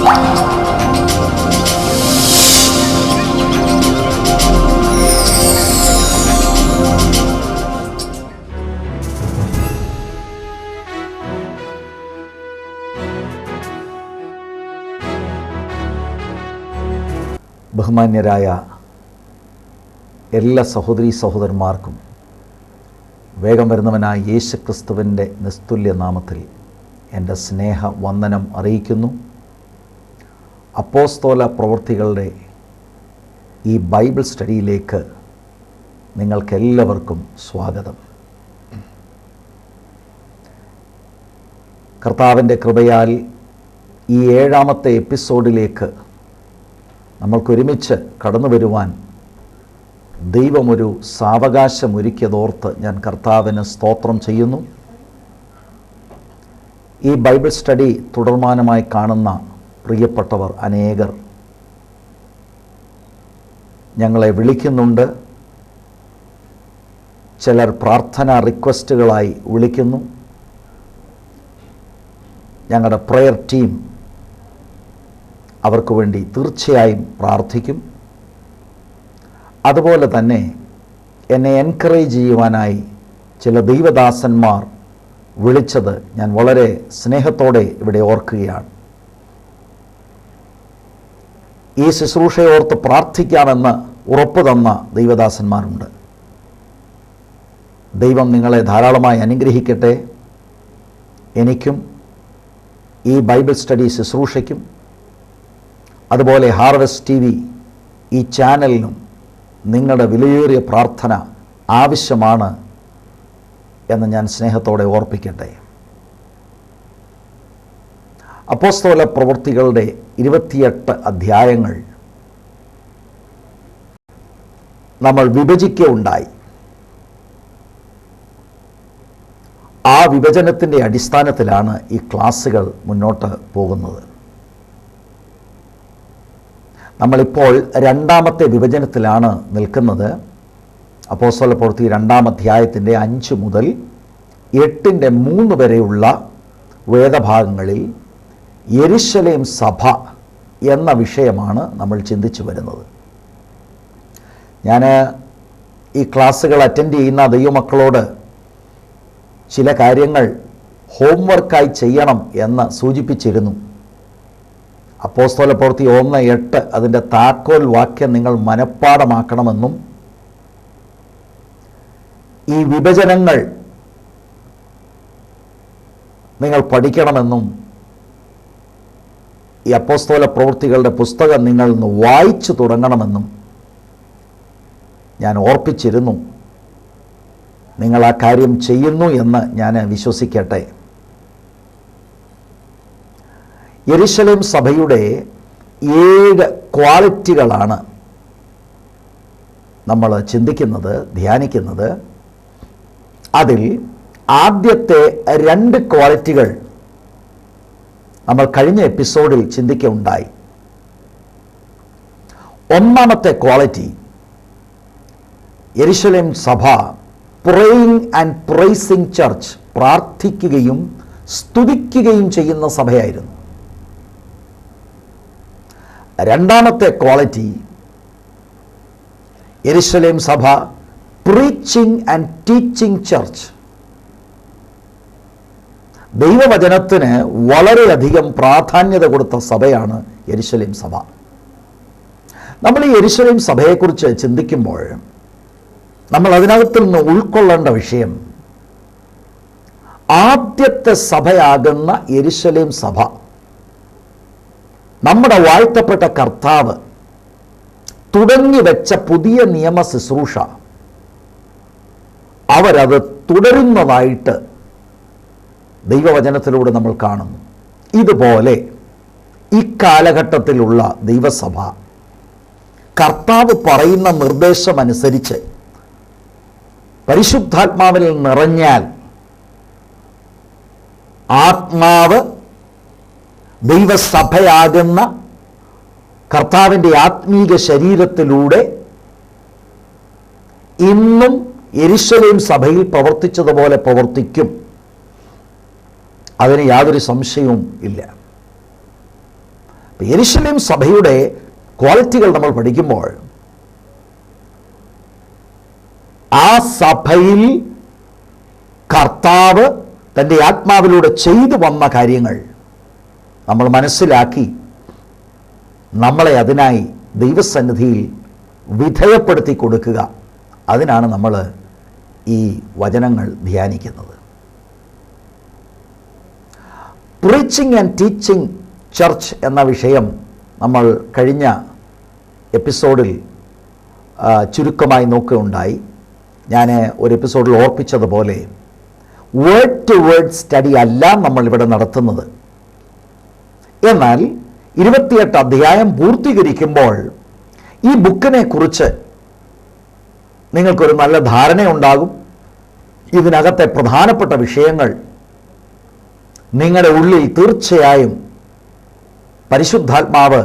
ബഹുമാന്യരായ എല്ലാ സഹോദരീ സഹോദരന്മാർക്കും വേഗം വരുന്നവനായ യേശുക്രിസ്തുവിൻ്റെ നിസ്തുല്യ നാമത്തിൽ എൻ്റെ സ്നേഹവന്ദനം അറിയിക്കുന്നു. അപ്പോസ്തോല പ്രവൃത്തികളുടെ ഈ ബൈബിൾ സ്റ്റഡിയിലേക്ക് നിങ്ങൾക്കെല്ലാവർക്കും സ്വാഗതം. കർത്താവിൻ്റെ കൃപയാൽ ഈ 7ാമത്തെ എപ്പിസോഡിലേക്ക് നമ്മൾക്കൊരുമിച്ച് കടന്നു വരുവാൻ ദൈവമൊരു സാവകാശമൊരുക്കിയതോർത്ത് ഞാൻ കർത്താവിന് സ്തോത്രം ചെയ്യുന്നു. ഈ ബൈബിൾ സ്റ്റഡി തുടർമാനമായി കാണുന്ന പ്രിയപ്പെട്ടവർ അനേകർ ഞങ്ങളെ വിളിക്കുന്നുണ്ട്. ചിലർ പ്രാർത്ഥനാ റിക്വസ്റ്റുകളായി വിളിക്കുന്നു. ഞങ്ങളുടെ പ്രെയർ ടീം അവർക്ക് വേണ്ടി തീർച്ചയായും പ്രാർത്ഥിക്കും. അതുപോലെ തന്നെ എന്നെ എൻകറേജ് ചെയ്യുവാനായി ചില ദൈവദാസന്മാർ വിളിച്ചത് ഞാൻ വളരെ സ്നേഹത്തോടെ ഇവിടെ ഓർക്കുകയാണ്. ഈ ശുശ്രൂഷയോർത്ത് പ്രാർത്ഥിക്കാമെന്ന് ഉറപ്പ് തന്ന ദൈവദാസന്മാരുണ്ട്. ദൈവം നിങ്ങളെ ധാരാളമായി അനുഗ്രഹിക്കട്ടെ. എനിക്കും ഈ ബൈബിൾ സ്റ്റഡി ശുശ്രൂഷയ്ക്കും അതുപോലെ ഹാർവെസ്റ്റ് TV ഈ ചാനലിനും നിങ്ങളുടെ വിലയേറിയ പ്രാർത്ഥന ആവശ്യമാണ് എന്ന് ഞാൻ സ്നേഹത്തോടെ ഓർപ്പിക്കട്ടെ. അപ്പോസ്തല പ്രവൃത്തികളുടെ 28 അധ്യായങ്ങൾ നമ്മൾ വിഭജിക്കുകയുണ്ടായി. ആ വിഭജനത്തിൻ്റെ അടിസ്ഥാനത്തിലാണ് ഈ ക്ലാസ്സുകൾ മുന്നോട്ട് പോകുന്നത്. നമ്മളിപ്പോൾ 2ാമത്തെ വിഭജനത്തിലാണ് നിൽക്കുന്നത്. അപ്പോസ്തല പ്രവൃത്തി 2ാം അധ്യായത്തിൻ്റെ 5 മുതൽ 8ൻ്റെ 3 വരെയുള്ള വേദഭാഗങ്ങളിൽ യെരുശലേം സഭ എന്ന വിഷയമാണ് നമ്മൾ ചിന്തിച്ചു വരുന്നത്. ഞാൻ ഈ ക്ലാസ്സുകൾ അറ്റൻഡ് ചെയ്യുന്ന ദൈവമക്കളോട് ചില കാര്യങ്ങൾ ഹോംവർക്കായി ചെയ്യണം എന്ന് സൂചിപ്പിച്ചിരുന്നു. അപ്പോസ്തല പ്രവൃത്തി 1:8 അതിൻ്റെ താക്കോൽ വാക്യം നിങ്ങൾ മനഃപ്പാഠമാക്കണമെന്നും ഈ വിഭജനങ്ങൾ നിങ്ങൾ പഠിക്കണമെന്നും ഈ അപ്പോസ്തല പ്രവൃത്തികളുടെ പുസ്തകം നിങ്ങൾ ഒന്ന് വായിച്ചു തുടങ്ങണമെന്നും ഞാൻ ഓർപ്പിച്ചിരുന്നു. നിങ്ങൾ ആ കാര്യം ചെയ്യുന്നു എന്ന് ഞാൻ വിശ്വസിക്കട്ടെ. യെരുശലേം സഭയുടെ 7 ക്വാളിറ്റികളാണ് നമ്മൾ ചിന്തിക്കുന്നത്, ധ്യാനിക്കുന്നത്. അതിൽ ആദ്യത്തെ 2 ക്വാളിറ്റികൾ നമ്മൾ കഴിഞ്ഞ എപ്പിസോഡിൽ ചിന്തിക്കുകയുണ്ടായി. ഒന്നാമത്തെ ക്വാളിറ്റി, യെരുശലേം സഭ പ്രേയിങ് ആൻഡ് പ്രൈസിങ് ചർച്ച്, പ്രാർത്ഥിക്കുകയും സ്തുതിക്കുകയും ചെയ്യുന്ന സഭയായിരുന്നു. 2ാമത്തെ ക്വാളിറ്റി, യെരുശലേം സഭ പ്രീച്ചിങ് ആൻഡ് ടീച്ചിങ് ചർച്ച്, ദൈവവചനത്തിന് വളരെയധികം പ്രാധാന്യത കൊടുത്ത സഭയാണ് യെരുശലേം സഭ. നമ്മൾ ഈ യെരുശലേം സഭയെക്കുറിച്ച് ചിന്തിക്കുമ്പോൾ നമ്മൾ അതിനകത്ത് നിന്ന് ഉൾക്കൊള്ളേണ്ട വിഷയം, ആദ്യത്തെ സഭയാകുന്ന യെരുശലേം സഭ, നമ്മുടെ വാഴ്ത്തപ്പെട്ട കർത്താവ് തുടങ്ങിവെച്ച പുതിയ നിയമ ശുശ്രൂഷ അവരത് തുടരുന്നതായിട്ട് ദൈവവചനത്തിലൂടെ നമ്മൾ കാണുന്നു. ഇതുപോലെ ഇക്കാലഘട്ടത്തിലുള്ള ദൈവസഭ കർത്താവ് പറയുന്ന നിർദ്ദേശമനുസരിച്ച് പരിശുദ്ധാത്മാവിൽ നിറഞ്ഞാൽ, ആത്മാവ് ദൈവസഭയാകുന്ന കർത്താവിൻ്റെ ആത്മീക ശരീരത്തിലൂടെ ഇന്നും യെരുശലേം സഭയിൽ പ്രവർത്തിച്ചതുപോലെ പ്രവർത്തിക്കും. അതിന് യാതൊരു സംശയവും ഇല്ല. യെരുശലേം സഭയുടെ ക്വാളിറ്റികൾ നമ്മൾ പഠിക്കുമ്പോൾ ആ സഭയിൽ കർത്താവ് തൻ്റെ ആത്മാവിലൂടെ ചെയ്തു വന്ന കാര്യങ്ങൾ നമ്മൾ മനസ്സിലാക്കി നമ്മളെ അതിനായി ദൈവസന്നിധിയിൽ വിധേയപ്പെടുത്തി കൊടുക്കുക, അതിനാണ് നമ്മൾ ഈ വചനങ്ങൾ ധ്യാനിക്കുന്നത്. പ്രീച്ചിങ് ആൻഡ് ടീച്ചിങ് ചർച്ച് എന്ന വിഷയം നമ്മൾ കഴിഞ്ഞ എപ്പിസോഡിൽ ചുരുക്കമായി നോക്കുകയുണ്ടായി. ഞാൻ ഒരു എപ്പിസോഡിൽ ഓർപ്പിച്ചതുപോലെ വേർഡ് ടു വേർഡ് സ്റ്റഡി അല്ല നമ്മൾ ഇവിടെ നടത്തുന്നത്. എന്നാൽ 28 അധ്യായം പൂർത്തീകരിക്കുമ്പോൾ ഈ ബുക്കിനെ കുറിച്ച് നിങ്ങൾക്കൊരു നല്ല ധാരണയുണ്ടാകും. ഇതിനകത്തെ പ്രധാനപ്പെട്ട വിഷയങ്ങൾ നിങ്ങളുടെ ഉള്ളിൽ തീർച്ചയായും പരിശുദ്ധാത്മാവ്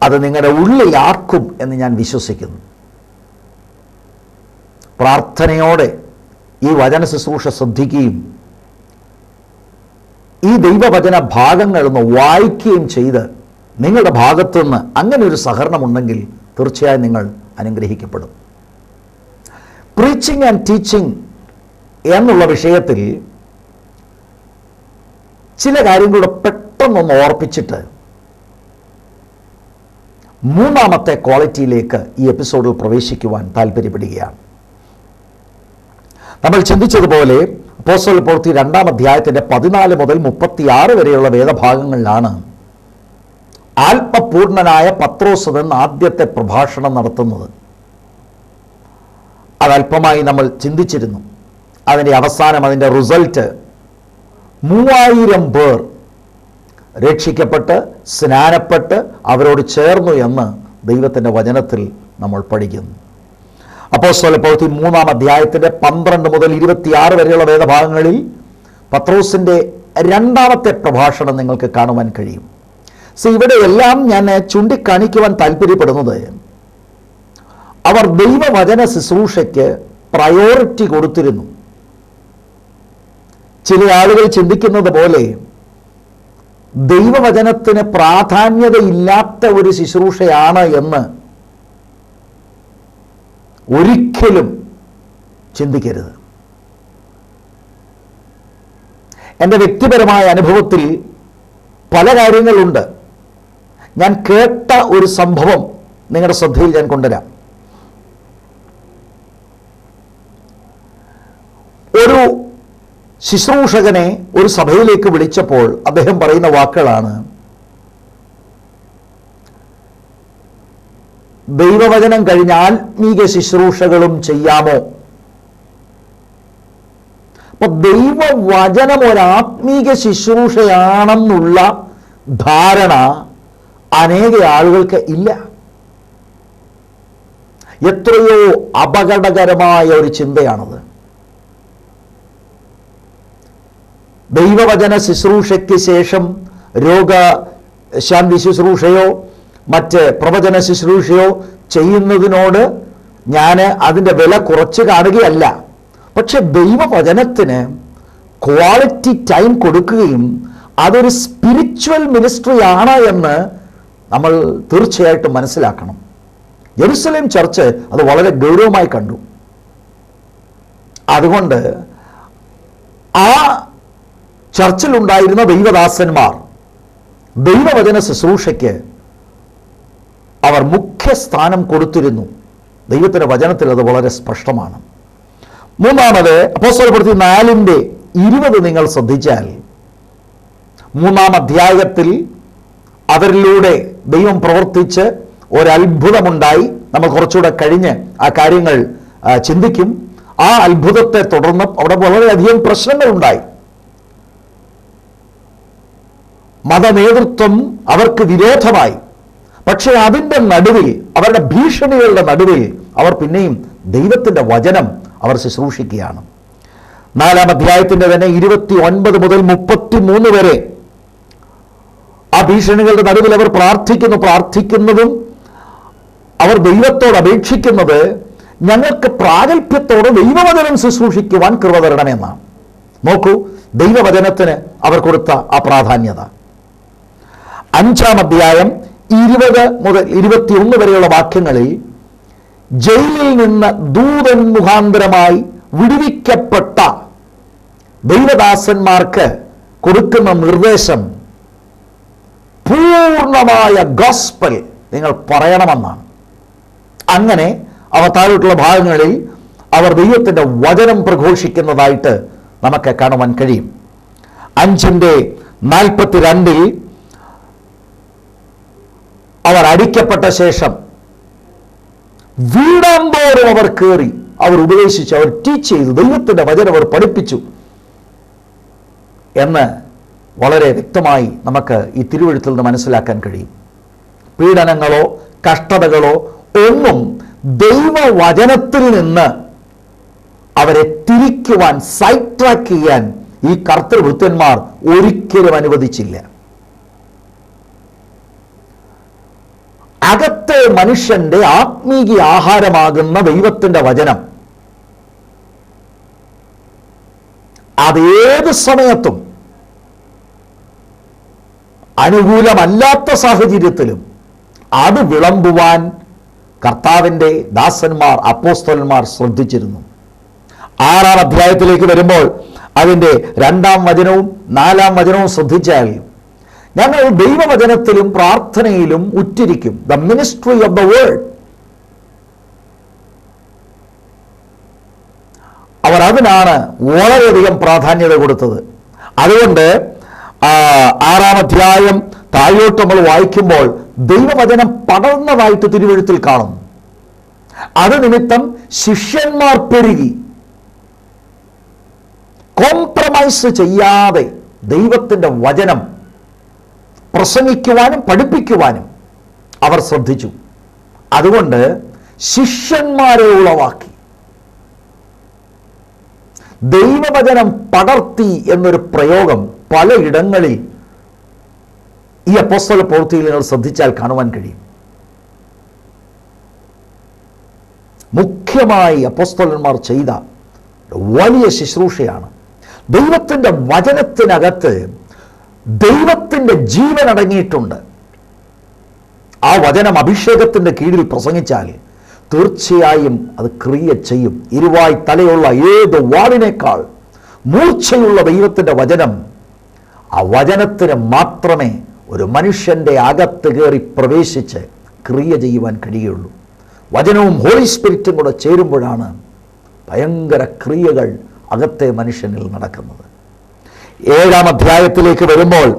അത് നിങ്ങളുടെ ഉള്ളിലാക്കും എന്ന് ഞാൻ വിശ്വസിക്കുന്നു. പ്രാർത്ഥനയോടെ ഈ വചന ശുശ്രൂഷ ശ്രദ്ധിക്കുകയും ഈ ദൈവവചന ഭാഗങ്ങളൊന്ന് വായിക്കുകയും ചെയ്ത് നിങ്ങളുടെ ഭാഗത്തുനിന്ന് അങ്ങനെ ഒരു സഹകരണമുണ്ടെങ്കിൽ തീർച്ചയായും നിങ്ങൾ അനുഗ്രഹിക്കപ്പെടും. പ്രീച്ചിങ് ആൻഡ് ടീച്ചിങ് എന്നുള്ള വിഷയത്തിൽ ചില കാര്യങ്ങളുടെ പെട്ടെന്നൊന്ന് ഓർപ്പിച്ചിട്ട് മൂന്നാമത്തെ ക്വാളിറ്റിയിലേക്ക് ഈ എപ്പിസോഡിൽ പ്രവേശിക്കുവാൻ താല്പര്യപ്പെടുകയാണ്. നമ്മൾ ചിന്തിച്ചതുപോലെ അപ്പോസ്തല പ്രവൃത്തി 2-ാം അധ്യായത്തിൻ്റെ 14 മുതൽ 36 വരെയുള്ള വേദഭാഗങ്ങളിലാണ് ആത്മപൂർണനായ പത്രോസ് എന്ന ആദ്യത്തെ പ്രഭാഷണം നടത്തുന്നത്. അതല്പമായി നമ്മൾ ചിന്തിച്ചിരുന്നു. അതിൻ്റെ അവസാനം, അതിൻ്റെ റിസൾട്ട് 3000 പേർ രക്ഷിക്കപ്പെട്ട് സ്നാനപ്പെട്ട് അവരോട് ചേർന്നു എന്ന് ദൈവത്തിൻ്റെ വചനത്തിൽ നമ്മൾ പഠിക്കുന്നു. അപ്പോസ്തല പ്രവൃത്തി 3-ാം അധ്യായത്തിൻ്റെ 12 മുതൽ 26 വരെയുള്ള വേദഭാഗങ്ങളിൽ പത്രോസിൻ്റെ 2ാമത്തെ പ്രഭാഷണം നിങ്ങൾക്ക് കാണുവാൻ കഴിയും. ഇവിടെ എല്ലാം ഞാൻ ചൂണ്ടിക്കാണിക്കുവാൻ താല്പര്യപ്പെടുന്നത്, അവർ ദൈവവചന ശുശ്രൂഷയ്ക്ക് പ്രയോറിറ്റി കൊടുത്തിരുന്നു. ചില ആളുകൾ ചിന്തിക്കുന്നത് പോലെ ദൈവവചനത്തിന് പ്രാധാന്യതയില്ലാത്ത ഒരു ശുശ്രൂഷയാണ് എന്ന് ഒരിക്കലും ചിന്തിക്കരുത്. എൻ്റെ വ്യക്തിപരമായ അനുഭവത്തിൽ പല കാര്യങ്ങളുണ്ട്. ഞാൻ കേട്ട ഒരു സംഭവം നിങ്ങളുടെ ശ്രദ്ധയിൽ ഞാൻ കൊണ്ടുവരാം. ഒരു ശുശ്രൂഷകനെ ഒരു സഭയിലേക്ക് വിളിച്ചപ്പോൾ അദ്ദേഹം പറയുന്ന വാക്കുകളാണ്, ദൈവവചനം കഴിഞ്ഞ ആത്മീക ശുശ്രൂഷകളും ചെയ്യാമോ? അപ്പൊ ദൈവവചനം ഒരു ആത്മീക ശുശ്രൂഷയാണെന്നുള്ള ധാരണ അനേക ആളുകൾക്ക് ഇല്ല. എത്രയോ അപകടകരമായ ഒരു ചിന്തയാണത്. ദൈവവചന ശുശ്രൂഷയ്ക്ക് ശേഷം രോഗശാന്തി ശുശ്രൂഷയോ മറ്റ് പ്രവചന ശുശ്രൂഷയോ ചെയ്യുന്നതിനോട് ഞാൻ അതിൻ്റെ വില കുറച്ച് കാണുകയല്ല. പക്ഷെ ദൈവവചനത്തിന് ക്വാളിറ്റി ടൈം കൊടുക്കുകയും അതൊരു സ്പിരിച്വൽ മിനിസ്ട്രി ആണ് എന്ന് നമ്മൾ തീർച്ചയായിട്ടും മനസ്സിലാക്കണം. യെരുശലേം ചർച്ച് അത് വളരെ ഗൗരവമായി കണ്ടു. അതുകൊണ്ട് ആ ചർച്ചിലുണ്ടായിരുന്ന ദൈവദാസന്മാർ ദൈവവചന ശുശ്രൂഷയ്ക്ക് അവർ മുഖ്യസ്ഥാനം കൊടുത്തിരുന്നു. ദൈവത്തിൻ്റെ വചനത്തിൽ അത് വളരെ സ്പഷ്ടമാണ്. മൂന്നാമത്, അപ്പോസ്തല പ്രവൃത്തി 4:20 നിങ്ങൾ ശ്രദ്ധിച്ചാൽ, 3-ാം അധ്യായത്തിൽ അവരിലൂടെ ദൈവം പ്രവർത്തിച്ച് ഒരത്ഭുതമുണ്ടായി. നമ്മൾ കുറച്ചുകൂടെ കഴിഞ്ഞ് ആ കാര്യങ്ങൾ ചിന്തിക്കും. ആ അത്ഭുതത്തെ തുടർന്ന് അവിടെ വളരെയധികം പ്രശ്നങ്ങളുണ്ടായി. മതനേതൃത്വം അവർക്ക് വിരോധമായി. പക്ഷേ അതിൻ്റെ നടുവിൽ, അവരുടെ ഭീഷണികളുടെ നടുവിൽ അവർ പിന്നെയും ദൈവത്തിൻ്റെ വചനം അവർ ശുശ്രൂഷിക്കുകയാണ്. 4-ാം അധ്യായത്തിൻ്റെ തന്നെ 29 മുതൽ 33 വരെ ആ ഭീഷണികളുടെ നടുവിൽ അവർ പ്രാർത്ഥിക്കുന്നതും അവർ ദൈവത്തോട് അപേക്ഷിക്കുന്നത്, ഞങ്ങൾക്ക് പ്രാഗൽഭ്യത്തോടെ ദൈവവചനം ശുശ്രൂഷിക്കുവാൻ കൃപ തരണമെന്നാണ്. നോക്കൂ, ദൈവവചനത്തിന് അവർ കൊടുത്ത ആ പ്രാധാന്യത. 5-ാം അധ്യായം 20 മുതൽ 21 വരെയുള്ള വാക്യങ്ങളിൽ ജയിലിൽ നിന്ന് ദൂതൻ മുഖാന്തരമായി വിടുവിക്കപ്പെട്ട ദൈവദാസന്മാർക്ക് കൊടുക്കുന്ന നിർദ്ദേശം പൂർണ്ണമായ ഗോസ്പൽ നിങ്ങൾ പറയണമെന്നാണ്. അങ്ങനെ അവ താഴോട്ടുള്ള ഭാഗങ്ങളിൽ അവർ ദൈവത്തിൻ്റെ വചനം പ്രഘോഷിക്കുന്നതായിട്ട് നമുക്ക് കാണുവാൻ കഴിയും. 5:42 അവർ അടിക്കപ്പെട്ട ശേഷം വീടാന്തോറും അവർ കയറി, അവർ ഉപദേശിച്ചു, അവർ ടീച്ച് ചെയ്തു, ദൈവത്തിൻ്റെ വചനം അവർ പഠിപ്പിച്ചു എന്ന് വളരെ വ്യക്തമായി നമുക്ക് ഈ തിരുവെഴുത്തിൽ നിന്ന് മനസ്സിലാക്കാൻ കഴിയും. പീഡനങ്ങളോ കഷ്ടതകളോ ഒന്നും ദൈവവചനത്തിൽ നിന്ന് അവരെ തിരിക്കുവാൻ, സൈഡ് ട്രാക്ക് ചെയ്യാൻ ഈ കർത്തൃഭൃത്യന്മാർ ഒരിക്കലും അനുവദിച്ചില്ല. അകത്തെ മനുഷ്യന്റെ ആത്മീയ ആഹാരമാകുന്ന ദൈവത്തിൻ്റെ വചനം അതേത് സമയത്തും അനുകൂലമല്ലാത്ത സാഹചര്യത്തിലും അത് വിളമ്പുവാൻ കർത്താവിൻ്റെ ദാസന്മാർ, അപ്പോസ്തലന്മാർ ശ്രദ്ധിച്ചിരുന്നു. 6-ാം അധ്യായത്തിലേക്ക് വരുമ്പോൾ അതിൻ്റെ 2-ാം വചനവും 4-ാം വചനവും ശ്രദ്ധിച്ചാൽ ഞങ്ങൾ ദൈവവചനത്തിലും പ്രാർത്ഥനയിലും ഉറ്റിരിക്കും. The ministry of the word. അവർ അതിനാണ് വളരെയധികം പ്രാധാന്യത കൊടുത്തത്. അതുകൊണ്ട് 6-ാം അധ്യായം താഴോട്ട് നമ്മൾ വായിക്കുമ്പോൾ ദൈവവചനം പടർന്നതായിട്ട് തിരുവെഴുത്തിൽ കാണും. അത് നിമിത്തം ശിഷ്യന്മാർ പെരുകി. കോംപ്രമൈസ് ചെയ്യാതെ ദൈവത്തിൻ്റെ വചനം പ്രസംഗിക്കുവാനും പഠിപ്പിക്കുവാനും അവർ ശ്രദ്ധിച്ചു. അതുകൊണ്ട് ശിഷ്യന്മാരെ ഉളവാക്കി. ദൈവവചനം പടർത്തി എന്നൊരു പ്രയോഗം പലയിടങ്ങളിൽ ഈ അപ്പോസ്തല പ്രവൃത്തിയിൽ നിങ്ങൾ ശ്രദ്ധിച്ചാൽ കാണുവാൻ കഴിയും. മുഖ്യമായി അപ്പോസ്തലന്മാർ ചെയ്ത വലിയ ശുശ്രൂഷയാണ്. ദൈവത്തിൻ്റെ വചനത്തിനകത്ത് ദൈവത്തിൻ്റെ ജീവൻ അടങ്ങിയിട്ടുണ്ട്. ആ വചനം അഭിഷേകത്തിൻ്റെ കീഴിൽ പ്രസംഗിച്ചാൽ തീർച്ചയായും അത് ക്രിയ ചെയ്യും. ഇരുവായ് തലയുള്ള ഏത് വാളിനേക്കാൾ മൂർച്ചയുള്ള ദൈവത്തിൻ്റെ വചനം, ആ വചനത്തിന് മാത്രമേ ഒരു മനുഷ്യൻ്റെ അകത്ത് കയറി പ്രവേശിച്ച് ക്രിയ ചെയ്യുവാൻ കഴിയുള്ളൂ. വചനവും ഹോളി സ്പിരിറ്റും കൂടെ ചേരുമ്പോഴാണ് ഭയങ്കര ക്രിയകൾ അകത്തെ മനുഷ്യനിൽ നടക്കുന്നത്. 7-ാം അധ്യായത്തിലേക്ക് വരുമ്പോൾ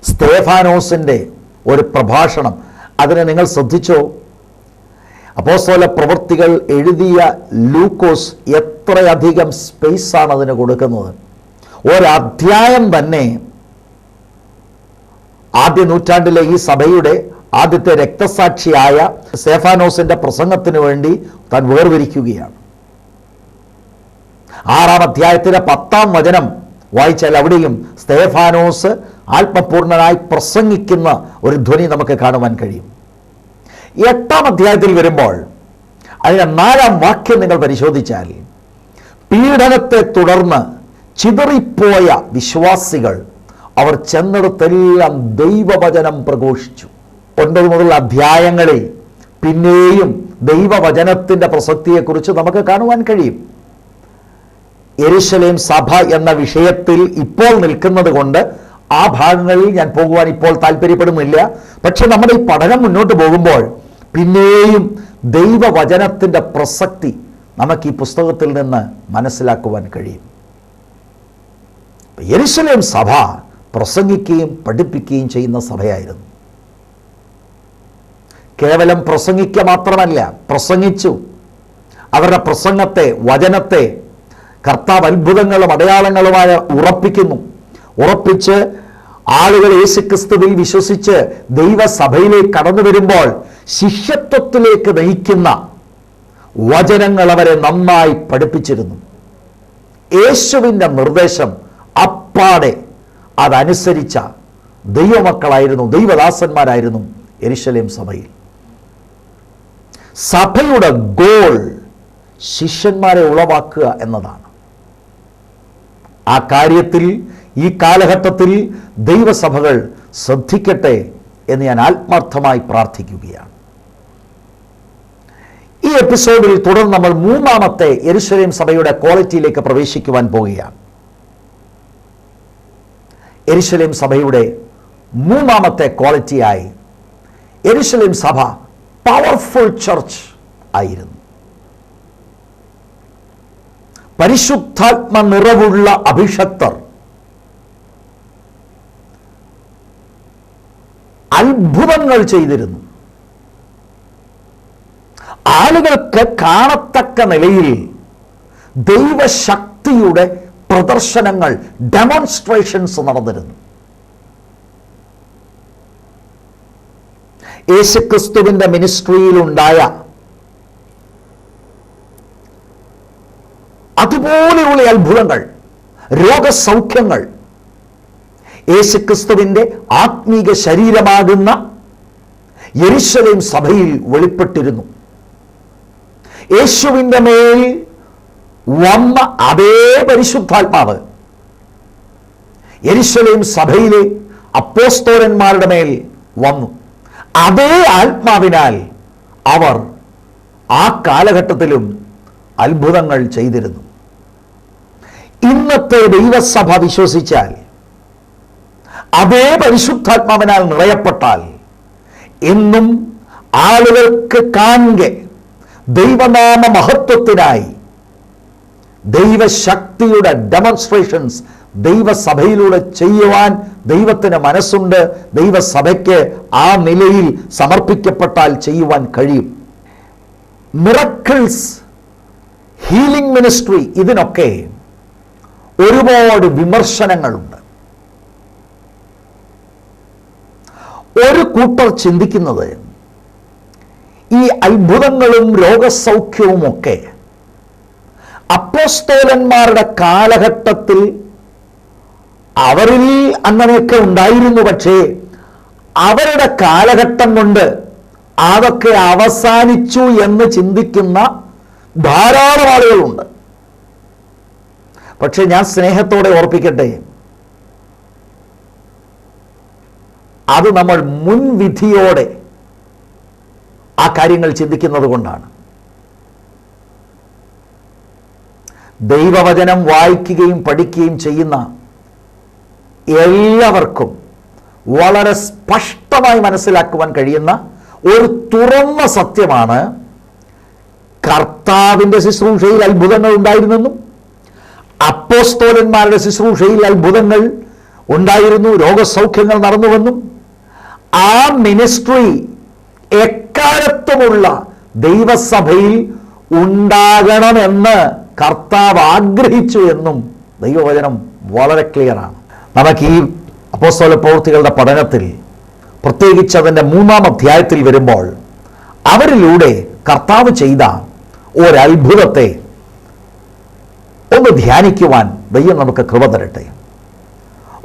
സ്തേഫാനോസിൻ്റെ ഒരു പ്രഭാഷണം, അതിനെ നിങ്ങൾ ശ്രദ്ധിച്ചോ? അപ്പോസ്തല പ്രവൃത്തികൾ എഴുതിയ ലൂക്കോസ് എത്രയധികം സ്പേസാണ് അതിന് കൊടുക്കുന്നത്. ഒരധ്യായം തന്നെ ആദ്യ നൂറ്റാണ്ടിലെ ഈ സഭയുടെ ആദ്യത്തെ രക്തസാക്ഷിയായ സ്തേഫാനോസിൻ്റെ പ്രസംഗത്തിന് വേണ്ടി താൻ വേർതിരിക്കുകയാണ്. 6-ാം അധ്യായത്തിലെ 10-ാം വചനം വായിച്ചാൽ അവിടെയും സ്തേഫാനോസ് ആത്മപൂർണനായി പ്രസംഗിക്കുന്ന ഒരു ധ്വനി നമുക്ക് കാണുവാൻ കഴിയും. 8-ാം അധ്യായത്തിൽ വരുമ്പോൾ അതിൻ്റെ 4-ാം വാക്യം നിങ്ങൾ പരിശോധിച്ചാൽ പീഡനത്തെ തുടർന്ന് ചിതറിപ്പോയ വിശ്വാസികൾ അവർ ചെന്നിടത്തെല്ലാം ദൈവവചനം പ്രഘോഷിച്ചു. 9 മുതൽ അധ്യായങ്ങളിൽ പിന്നെയും ദൈവവചനത്തിൻ്റെ പ്രസക്തിയെക്കുറിച്ച് നമുക്ക് കാണുവാൻ കഴിയും. യെരുശലേം സഭ എന്ന വിഷയത്തിൽ ഇപ്പോൾ നിൽക്കുന്നത് കൊണ്ട് ആ ഭാഗങ്ങളിൽ ഞാൻ പോകുവാൻ ഇപ്പോൾ താല്പര്യപ്പെടുന്നില്ല. പക്ഷെ നമ്മുടെ ഈ പഠനം മുന്നോട്ട് പോകുമ്പോൾ പിന്നെയും ദൈവവചനത്തിൻ്റെ പ്രസക്തി നമുക്ക് ഈ പുസ്തകത്തിൽ നിന്ന് മനസ്സിലാക്കുവാൻ കഴിയും. യെരുശലേം സഭ പ്രസംഗിക്കുകയും പഠിപ്പിക്കുകയും ചെയ്യുന്ന സഭയായിരുന്നു. കേവലം പ്രസംഗിക്കുക മാത്രമല്ല, പ്രസംഗിച്ചു. അവരുടെ പ്രസംഗത്തെ, വചനത്തെ കർത്താവ് അത്ഭുതങ്ങളും അടയാളങ്ങളുമായി ഉറപ്പിച്ച് ആളുകൾ യേശുക്രിസ്തുവിൽ വിശ്വസിച്ച് ദൈവസഭയിലേക്ക് കടന്നു വരുമ്പോൾ ശിഷ്യത്വത്തിലേക്ക് നയിക്കുന്ന വചനങ്ങൾ അവരെ നന്നായി പഠിപ്പിച്ചിരുന്നു. യേശുവിൻ്റെ നിർദ്ദേശം അപ്പാടെ അതനുസരിച്ച ദൈവമക്കളായിരുന്നു, ദൈവദാസന്മാരായിരുന്നു യെരുശലേം സഭയിൽ. സഭയുടെ ഗോൾ ശിഷ്യന്മാരെ ഉളവാക്കുക എന്നതാണ്. ആ കാര്യത്തിൽ ഈ കാലഘട്ടത്തിൽ ദൈവസഭകൾ ശ്രദ്ധിക്കട്ടെ എന്ന് ഞാൻ ആത്മാർത്ഥമായി പ്രാർത്ഥിക്കുകയാണ്. ഈ എപ്പിസോഡിൽ തുടർന്ന് നമ്മൾ മൂന്നാമത്തെ യെരുശലേം സഭയുടെ ക്വാളിറ്റിയിലേക്ക് പ്രവേശിക്കുവാൻ പോവുകയാണ്. യെരുശലേം സഭയുടെ മൂന്നാമത്തെ ക്വാളിറ്റിയായി യെരുശലേം സഭ പവർഫുൾ ചർച്ച് ആയിരുന്നു. പരിശുദ്ധാത്മ നിറവുള്ള അഭിഷക്തർ, അത്ഭുതങ്ങൾ ചെയ്തിരുന്നു. ആളുകൾക്ക് കാണത്തക്ക നിലയിൽ ദൈവശക്തിയുടെ പ്രദർശനങ്ങൾ, ഡെമോൺസ്ട്രേഷൻസ് നടന്നിരുന്നു. യേശുക്രിസ്തുവിന്റെ മിനിസ്ട്രിയിലുണ്ടായ അതുപോലെയുള്ള അത്ഭുതങ്ങൾ, രോഗസൗഖ്യങ്ങൾ യേശുക്രിസ്തുവിന്റെ ആത്മീക ശരീരമാകുന്ന യെരുശലേം സഭയിൽ വെളിപ്പെട്ടിരുന്നു. യേശുവിൻ്റെ മേൽ വന്ന അതേ പരിശുദ്ധാത്മാവ് യെരുശലേം സഭയിലെ അപ്പോസ്തലന്മാരുടെ മേൽ വന്നു. അതേ ആത്മാവിനാൽ അവർ ആ കാലഘട്ടത്തിലും അത്ഭുതങ്ങൾ ചെയ്തിരുന്നു. ഇന്നത്തെ ദൈവസഭ വിശ്വസിച്ചാൽ, അതേ പരിശുദ്ധാത്മാവിനാൽ നിറയപ്പെട്ടാൽ, എന്നും ആളുകൾക്ക് കാണെ ദൈവനാമ മഹത്വത്തിനായി ദൈവശക്തിയുടെ ഡെമോൺസ്ട്രേഷൻസ് ദൈവസഭയിലൂടെ ചെയ്യുവാൻ ദൈവത്തിന് മനസ്സുണ്ട്. ദൈവസഭയ്ക്ക് ആ നിലയിൽ സമർപ്പിക്കപ്പെട്ടാൽ ചെയ്യുവാൻ കഴിയും. മിറക്കിൾസ്, ഹീലിംഗ് മിനിസ്ട്രി, ഇതിനൊക്കെ ഒരുപാട് വിമർശനങ്ങളുണ്ട്. ഒരു കൂട്ടർ ചിന്തിക്കുന്നത് ഈ അത്ഭുതങ്ങളും രോഗസൗഖ്യവും ഒക്കെ അപ്പോസ്തലന്മാരുടെ കാലഘട്ടത്തിൽ അവരിൽ അങ്ങനെയൊക്കെ ഉണ്ടായിരുന്നു. പക്ഷേ അവരുടെ കാലഘട്ടം കൊണ്ട് അതൊക്കെ അവസാനിച്ചു എന്ന് ചിന്തിക്കുന്ന ധാരാളം ആളുകളുണ്ട്. പക്ഷെ ഞാൻ സ്നേഹത്തോടെ ഓർപ്പിക്കട്ടെ, അത് നമ്മൾ മുൻവിധിയോടെ ആ കാര്യങ്ങൾ ചിന്തിക്കുന്നത് കൊണ്ടാണ്. ദൈവവചനം വായിക്കുകയും പഠിക്കുകയും ചെയ്യുന്ന എല്ലാവർക്കും വളരെ സ്പഷ്ടമായി മനസ്സിലാക്കുവാൻ കഴിയുന്ന ഒരു തുറന്ന സത്യമാണ്, കർത്താവിൻ്റെ ശുശ്രൂഷയിൽ അത്ഭുതങ്ങൾ ഉണ്ടായിരുന്നെന്നും അപ്പോസ്തലന്മാരുടെ ശുശ്രൂഷയിൽ അത്ഭുതങ്ങൾ ഉണ്ടായിരുന്നു, രോഗസൗഖ്യങ്ങൾ നടന്നുവെന്നും ആ മിനിസ്ട്രി എക്കാലത്തുമുള്ള ദൈവസഭയിൽ ഉണ്ടാകണമെന്ന് കർത്താവ് ആഗ്രഹിച്ചു എന്നും ദൈവവചനം വളരെ ക്ലിയറാണ്. നമുക്ക് ഈ അപ്പോസ്തല പ്രവൃത്തികളുടെ പഠനത്തിൽ, പ്രത്യേകിച്ച് അതിൻ്റെ 3-ാം അധ്യായത്തിൽ വരുമ്പോൾ, അവരിലൂടെ കർത്താവ് ചെയ്ത ഒരത്ഭുതത്തെ ഒന്ന് ധ്യാനിക്കുവാൻ ദൈവം നമുക്ക് കൃപ തരട്ടെ.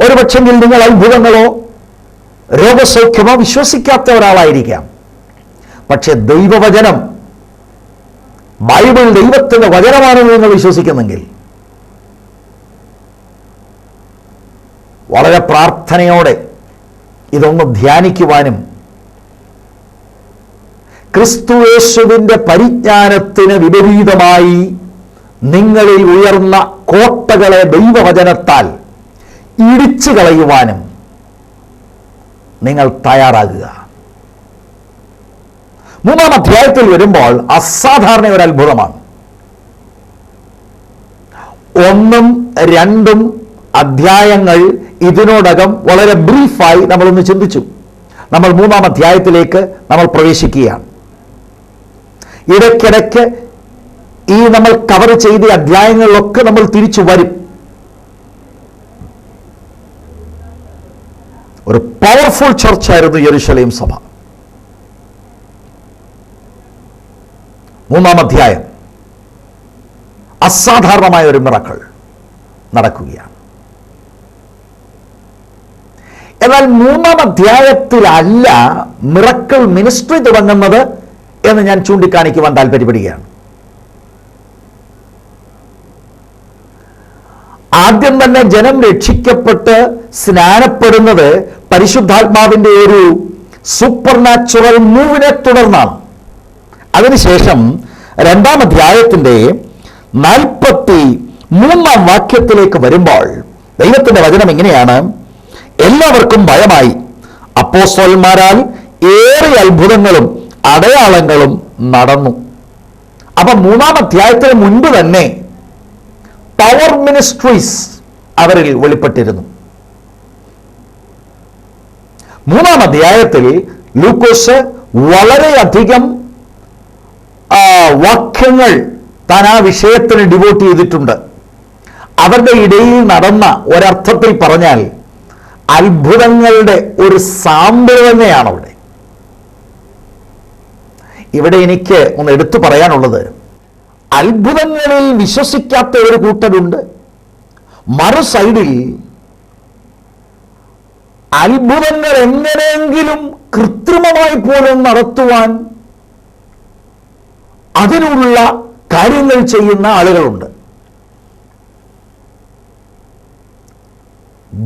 ഒരുപക്ഷെങ്കിൽ നിങ്ങൾ അത്ഭുതങ്ങളോ രോഗസൗഖ്യമോ വിശ്വസിക്കാത്ത ഒരാളായിരിക്കാം. പക്ഷെ ദൈവവചനം, ബൈബിൾ ദൈവത്തിൻ്റെ വചനമാണെന്ന് നിങ്ങൾ വിശ്വസിക്കുന്നെങ്കിൽ വളരെ പ്രാർത്ഥനയോടെ ഇതൊന്ന് ധ്യാനിക്കുവാനും ക്രിസ്തുയേശുവിൻ്റെ പരിജ്ഞാനത്തിന് വിപരീതമായി നിങ്ങളിൽ ഉയർന്ന കോട്ടകളെ ദൈവവചനത്താൽ ഇടിച്ചു കളയുവാനും നിങ്ങൾ തയ്യാറാകുക. 3-ാം അധ്യായത്തിൽ വരുമ്പോൾ അസാധാരണ ഒരു അത്ഭുതമാണ്. 1ഉം 2ഉം അധ്യായങ്ങൾ ഇതിനോടകം വളരെ ബ്രീഫായി നമ്മളൊന്ന് ചിന്തിച്ചു. നമ്മൾ 3-ാം അധ്യായത്തിലേക്ക് നമ്മൾ പ്രവേശിക്കുകയാണ്. ഇടയ്ക്കിടയ്ക്ക് ഈ നമ്മൾ കവർ ചെയ്ത അധ്യായങ്ങളിലൊക്കെ നമ്മൾ തിരിച്ചു വരും. ഒരു പവർഫുൾ ചർച്ചായിരുന്നു യെരുശലേം സഭ. 3-ാം അധ്യായം അസാധാരണമായ ഒരു മിറക്കിൾ നടക്കുകയാണ്. എന്നാൽ 3-ാം അധ്യായത്തിലല്ല മിറക്കിൾ മിനിസ്ട്രി തുടങ്ങുന്നത് എന്ന് ഞാൻ ചൂണ്ടിക്കാണിക്കുവാൻ താല്പര്യപ്പെടുകയാണ്. ആദ്യം തന്നെ ജനം രക്ഷിക്കപ്പെട്ട് സ്നാനപ്പെടുന്നത് പരിശുദ്ധാത്മാവിന്റെ ഒരു സൂപ്പർ നാച്ചുറൽ മൂവിനെ തുടർന്നാണ്. അതിനുശേഷം 2-ാം അധ്യായത്തിന്റെ 43-ാം വാക്യത്തിലേക്ക് വരുമ്പോൾ ദൈവത്തിന്റെ വചനം ഇങ്ങനെയാണ്: എല്ലാവർക്കും ഭയമായി. അപ്പോസ്തലന്മാരാൽ ഏറെ അത്ഭുതങ്ങളും അടയാളങ്ങളും നടന്നു. അപ്പൊ 3-ാം അധ്യായത്തിന് മുൻപ് തന്നെ പവർ മിനിസ്ട്രീസ് അവരിൽ വെളിപ്പെട്ടിരുന്നു. 3-ാം അധ്യായത്തിൽ ലൂക്കോസ് വളരെയധികം വാക്യങ്ങൾ താൻ ആ വിഷയത്തിന് ഡിവോട്ട് ചെയ്തിട്ടുണ്ട്. അവരുടെ ഇടയിൽ നടന്ന, ഒരർത്ഥത്തിൽ പറഞ്ഞാൽ, അത്ഭുതങ്ങളുടെ ഒരു സാമ്പിൾ തന്നെയാണ് അവിടെ. ഇവിടെ എനിക്ക് ഒന്ന് എടുത്തു പറയാനുള്ളത്, അത്ഭുതങ്ങളിൽ വിശ്വസിക്കാത്ത ഒരു കൂട്ടരുണ്ട്. മറു സൈഡിൽ അത്ഭുതങ്ങൾ എങ്ങനെയെങ്കിലും കൃത്രിമമായി പോലും നടത്തുവാൻ അതിനുള്ള കാര്യങ്ങൾ ചെയ്യുന്ന ആളുകളുണ്ട്.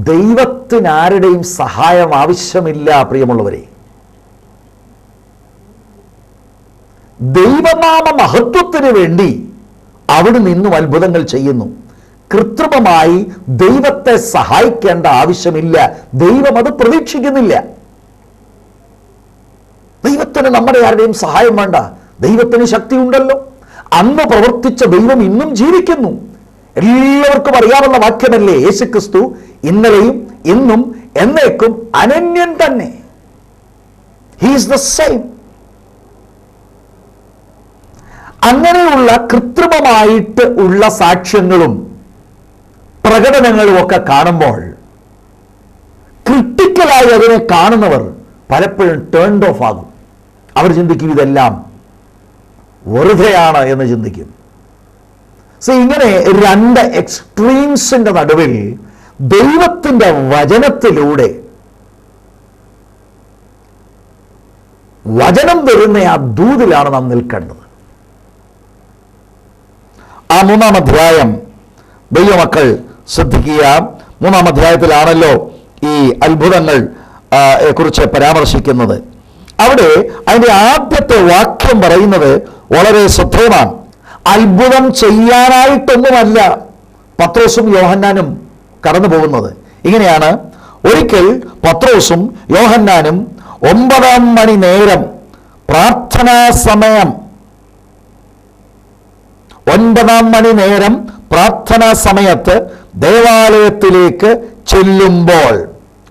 ദൈവത്തിന് ആരുടെയും സഹായം ആവശ്യമില്ല പ്രിയമുള്ളവരെ. ദൈവനാമ മഹത്വത്തിന് വേണ്ടി അവിടെ നിന്നും അത്ഭുതങ്ങൾ ചെയ്യുന്നു. കൃത്രിമമായി ദൈവത്തെ സഹായിക്കേണ്ട ആവശ്യമില്ല. ദൈവം അത് പ്രതീക്ഷിക്കുന്നില്ല. ദൈവത്തിന് നമ്മുടെ ആരുടെയും സഹായം വേണ്ട. ദൈവത്തിന് ശക്തിയുണ്ടല്ലോ. അന്ന് പ്രവർത്തിച്ച ദൈവം ഇന്നും ജീവിക്കുന്നു. എല്ലാവർക്കും അറിയാവുന്ന വാക്യമല്ലേ, യേശുക്രിസ്തു ഇന്നലെയും ഇന്നും എന്നേക്കും അനന്യൻ തന്നെ. He is the same. അങ്ങനെയുള്ള കൃത്രിമമായിട്ട് ഉള്ള സാക്ഷ്യങ്ങളും പ്രകടനങ്ങളും ഒക്കെ കാണുമ്പോൾ ക്രിട്ടിക്കലായി അതിനെ കാണുന്നവർ പലപ്പോഴും ടേൺഡ് ഓഫ് ആകും. അവർ ചിന്തിക്കും ഇതെല്ലാം വെറുതെയാണ് എന്ന് ചിന്തിക്കും. സോ ഇങ്ങനെ 2 എക്സ്ട്രീംസിന്റെ നടുവിൽ ദൈവത്തിന്റെ വചനത്തിലൂടെ വചനം വരുന്ന ആ ദൂതിലാണ് നാം നിൽക്കേണ്ടത്. ആ 3-ാം അധ്യായം ദൈവമക്കൾ ശ്രദ്ധിക്കുക. 3-ാം അധ്യായത്തിലാണല്ലോ ഈ അത്ഭുതങ്ങൾ കുറിച്ച് പരാമർശിക്കുന്നത്. അവിടെ അതിന്റെ ആദ്യത്തെ വാക്യം പറയുന്നത് വളരെ ശ്രദ്ധേയമാണ്. അത്ഭുതം ചെയ്യാനായിട്ടൊന്നുമല്ല പത്രോസും യോഹന്നാനും കടന്നു പോകുന്നത്. ഇങ്ങനെയാണ്: ഒരിക്കൽ പത്രോസും യോഹന്നാനും 9-ാം മണി നേരം പ്രാർത്ഥനാ സമയം 9-ാം മണി നേരം പ്രാർത്ഥനാ സമയത്ത് ദേവാലയത്തിലേക്ക് ചെല്ലുമ്പോൾ,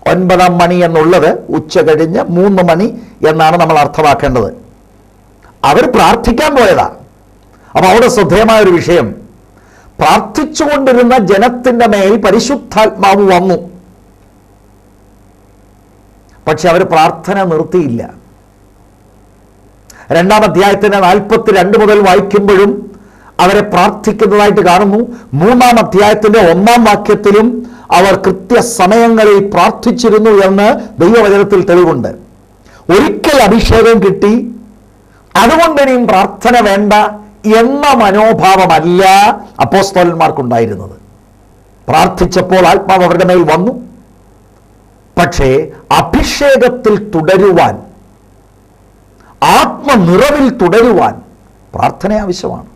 9-ാം മണി എന്നുള്ളത് ഉച്ച കഴിഞ്ഞ് 3 മണി എന്നാണ് നമ്മൾ അർത്ഥമാക്കേണ്ടത്. അവർ പ്രാർത്ഥിക്കാൻ പോയതാ. അപ്പൊ അവിടെ ശ്രദ്ധേയമായ ഒരു വിഷയം, പ്രാർത്ഥിച്ചുകൊണ്ടിരുന്ന ജനത്തിന്റെ മേൽ പരിശുദ്ധാത്മാവ് വന്നു. പക്ഷെ അവർ പ്രാർത്ഥന നിർത്തിയില്ല. 2-ാം അധ്യായത്തിന്റെ 42 മുതൽ വായിക്കുമ്പോഴും അവരെ പ്രാർത്ഥിക്കുന്നതായിട്ട് കാണുന്നു. 3-ാം അധ്യായത്തിന്റെ 1-ാം വാക്യത്തിലും അവർ കൃത്യസമയങ്ങളിൽ പ്രാർത്ഥിച്ചിരുന്നു എന്ന് ദൈവവചനത്തിൽ തെളിവുണ്ട്. ഒരിക്കൽ അഭിഷേകം കിട്ടി, അതുകൊണ്ട് ഇനിയും പ്രാർത്ഥന വേണ്ട എന്ന മനോഭാവമല്ല അപ്പോസ്തലന്മാർക്കുണ്ടായിരുന്നത്. പ്രാർത്ഥിച്ചപ്പോൾ ആത്മാവ് അവരുടെ മേൽ വന്നു. പക്ഷേ അഭിഷേകത്തിൽ തുടരുവാൻ, ആത്മനിറവിൽ തുടരുവാൻ പ്രാർത്ഥന ആവശ്യമാണ്.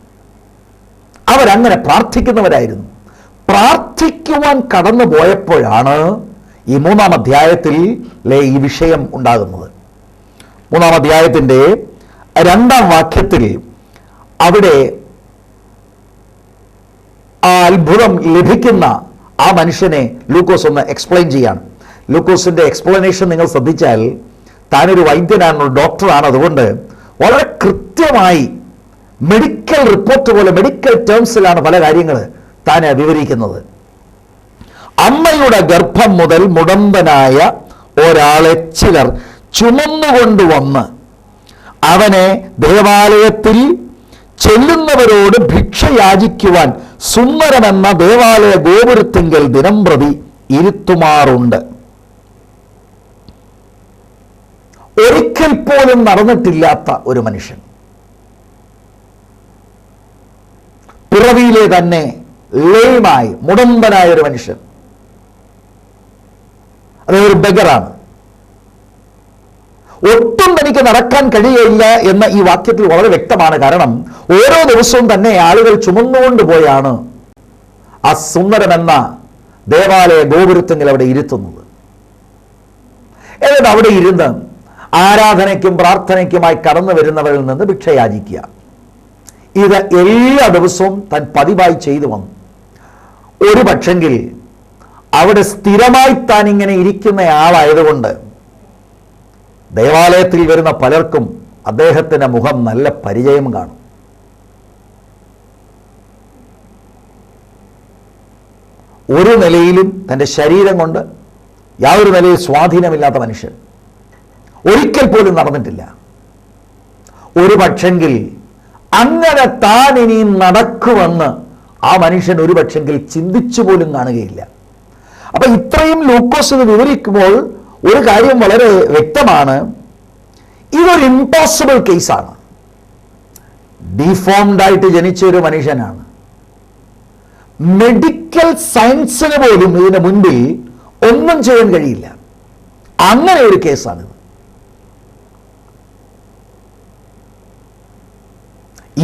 അവരങ്ങനെ പ്രാർത്ഥിക്കുന്നവരായിരുന്നു. പ്രാർത്ഥിക്കുവാൻ കടന്നു പോയപ്പോഴാണ് ഈ 3-ാം അധ്യായത്തിലെ ഈ വിഷയം ഉണ്ടാകുന്നത്. 3-ാം അധ്യായത്തിന്റെ 2-ാം വാക്യത്തിൽ അവിടെ ആ അത്ഭുതം ലഭിക്കുന്ന ആ മനുഷ്യനെ ലൂക്കോസ് ഒന്ന് എക്സ്പ്ലെയിൻ ചെയ്യാണ്. ലൂക്കോസിന്റെ എക്സ്പ്ലനേഷൻ നിങ്ങൾ ശ്രദ്ധിച്ചാൽ, താനൊരു വൈദ്യനാണ്, ഡോക്ടറാണ്. അതുകൊണ്ട് വളരെ കൃത്യമായി മെഡിക്കൽ റിപ്പോർട്ട് പോലെ മെഡിക്കൽ ടേംസിലാണ് പല കാര്യങ്ങൾ താൻ വിവരിക്കുന്നത്. അമ്മയുടെ ഗർഭം മുതൽ മുടന്തനായ ഒരാളെ ചിലർ ചുമന്നുകൊണ്ടുവന്ന് അവനെ ദേവാലയത്തിൽ ചെല്ലുന്നവരോട് ഭിക്ഷ യാചിക്കുവാൻ സുന്ദരമെന്ന ദേവാലയ ഗോപുരത്തിങ്കൽ ദിനംപ്രതി ഇരുത്തുമാറുണ്ട്. ഒരിക്കൽ പോലും നടന്നിട്ടില്ലാത്ത ഒരു മനുഷ്യൻ, പിറവിയിലെ തന്നെ ലേമായി, മുടമ്പനായ ഒരു മനുഷ്യൻ. അദ്ദേഹം ഒരു ബെഗറാണ്. ഒട്ടും തനിക്ക് നടക്കാൻ കഴിയില്ല എന്ന ഈ വാക്യത്തിൽ വളരെ വ്യക്തമാണ്. കാരണം ഓരോ ദിവസവും തന്നെ ആളുകൾ ചുമന്നുകൊണ്ടുപോയാണ് ആ സുന്ദരമെന്ന ദേവാലയ ഗോപുരത്തെങ്കിൽ അവിടെ ഇരുത്തുന്നത്. എന്നിട്ട് അവിടെ ഇരുന്ന് ആരാധനയ്ക്കും പ്രാർത്ഥനയ്ക്കുമായി കടന്നു വരുന്നവരിൽ നിന്ന് ഭിക്ഷ യാചിക്കുക. ഇത് എല്ലാ ദിവസവും താൻ പതിവായി ചെയ്തു വന്നു. ഒരു പക്ഷെങ്കിൽ അവിടെ സ്ഥിരമായി താൻ ഇങ്ങനെ ഇരിക്കുന്ന ആളായതുകൊണ്ട് ദേവാലയത്തിൽ വരുന്ന പലർക്കും അദ്ദേഹത്തിൻ്റെ മുഖം നല്ല പരിചയം കാണും. ഒരു നിലയിലും തൻ്റെ ശരീരം കൊണ്ട് യാതൊരു നിലയിൽ സ്വാധീനമില്ലാത്ത മനുഷ്യൻ, ഒരിക്കൽ പോലും നടന്നിട്ടില്ല. ഒരു പക്ഷെങ്കിൽ അങ്ങനെ താൻ ഇനി നടക്കുമെന്ന് ആ മനുഷ്യൻ ഒരു പക്ഷെങ്കിൽ ചിന്തിച്ചു പോലും കാണുകയില്ല. അപ്പൊ ഇത്രയും ലൂക്കോസ് ഇത് വിവരിക്കുമ്പോൾ ഒരു കാര്യം വളരെ വ്യക്തമാണ്. ഇതൊരു ഇമ്പോസിബിൾ കേസാണ്. ഡിഫോംഡായിട്ട് ജനിച്ച ഒരു മനുഷ്യനാണ്. മെഡിക്കൽ സയൻസിന് പോലും ഇതിന് മുൻപിൽ ഒന്നും ചെയ്യാൻ കഴിയില്ല. അങ്ങനെ ഒരു കേസാണിത്.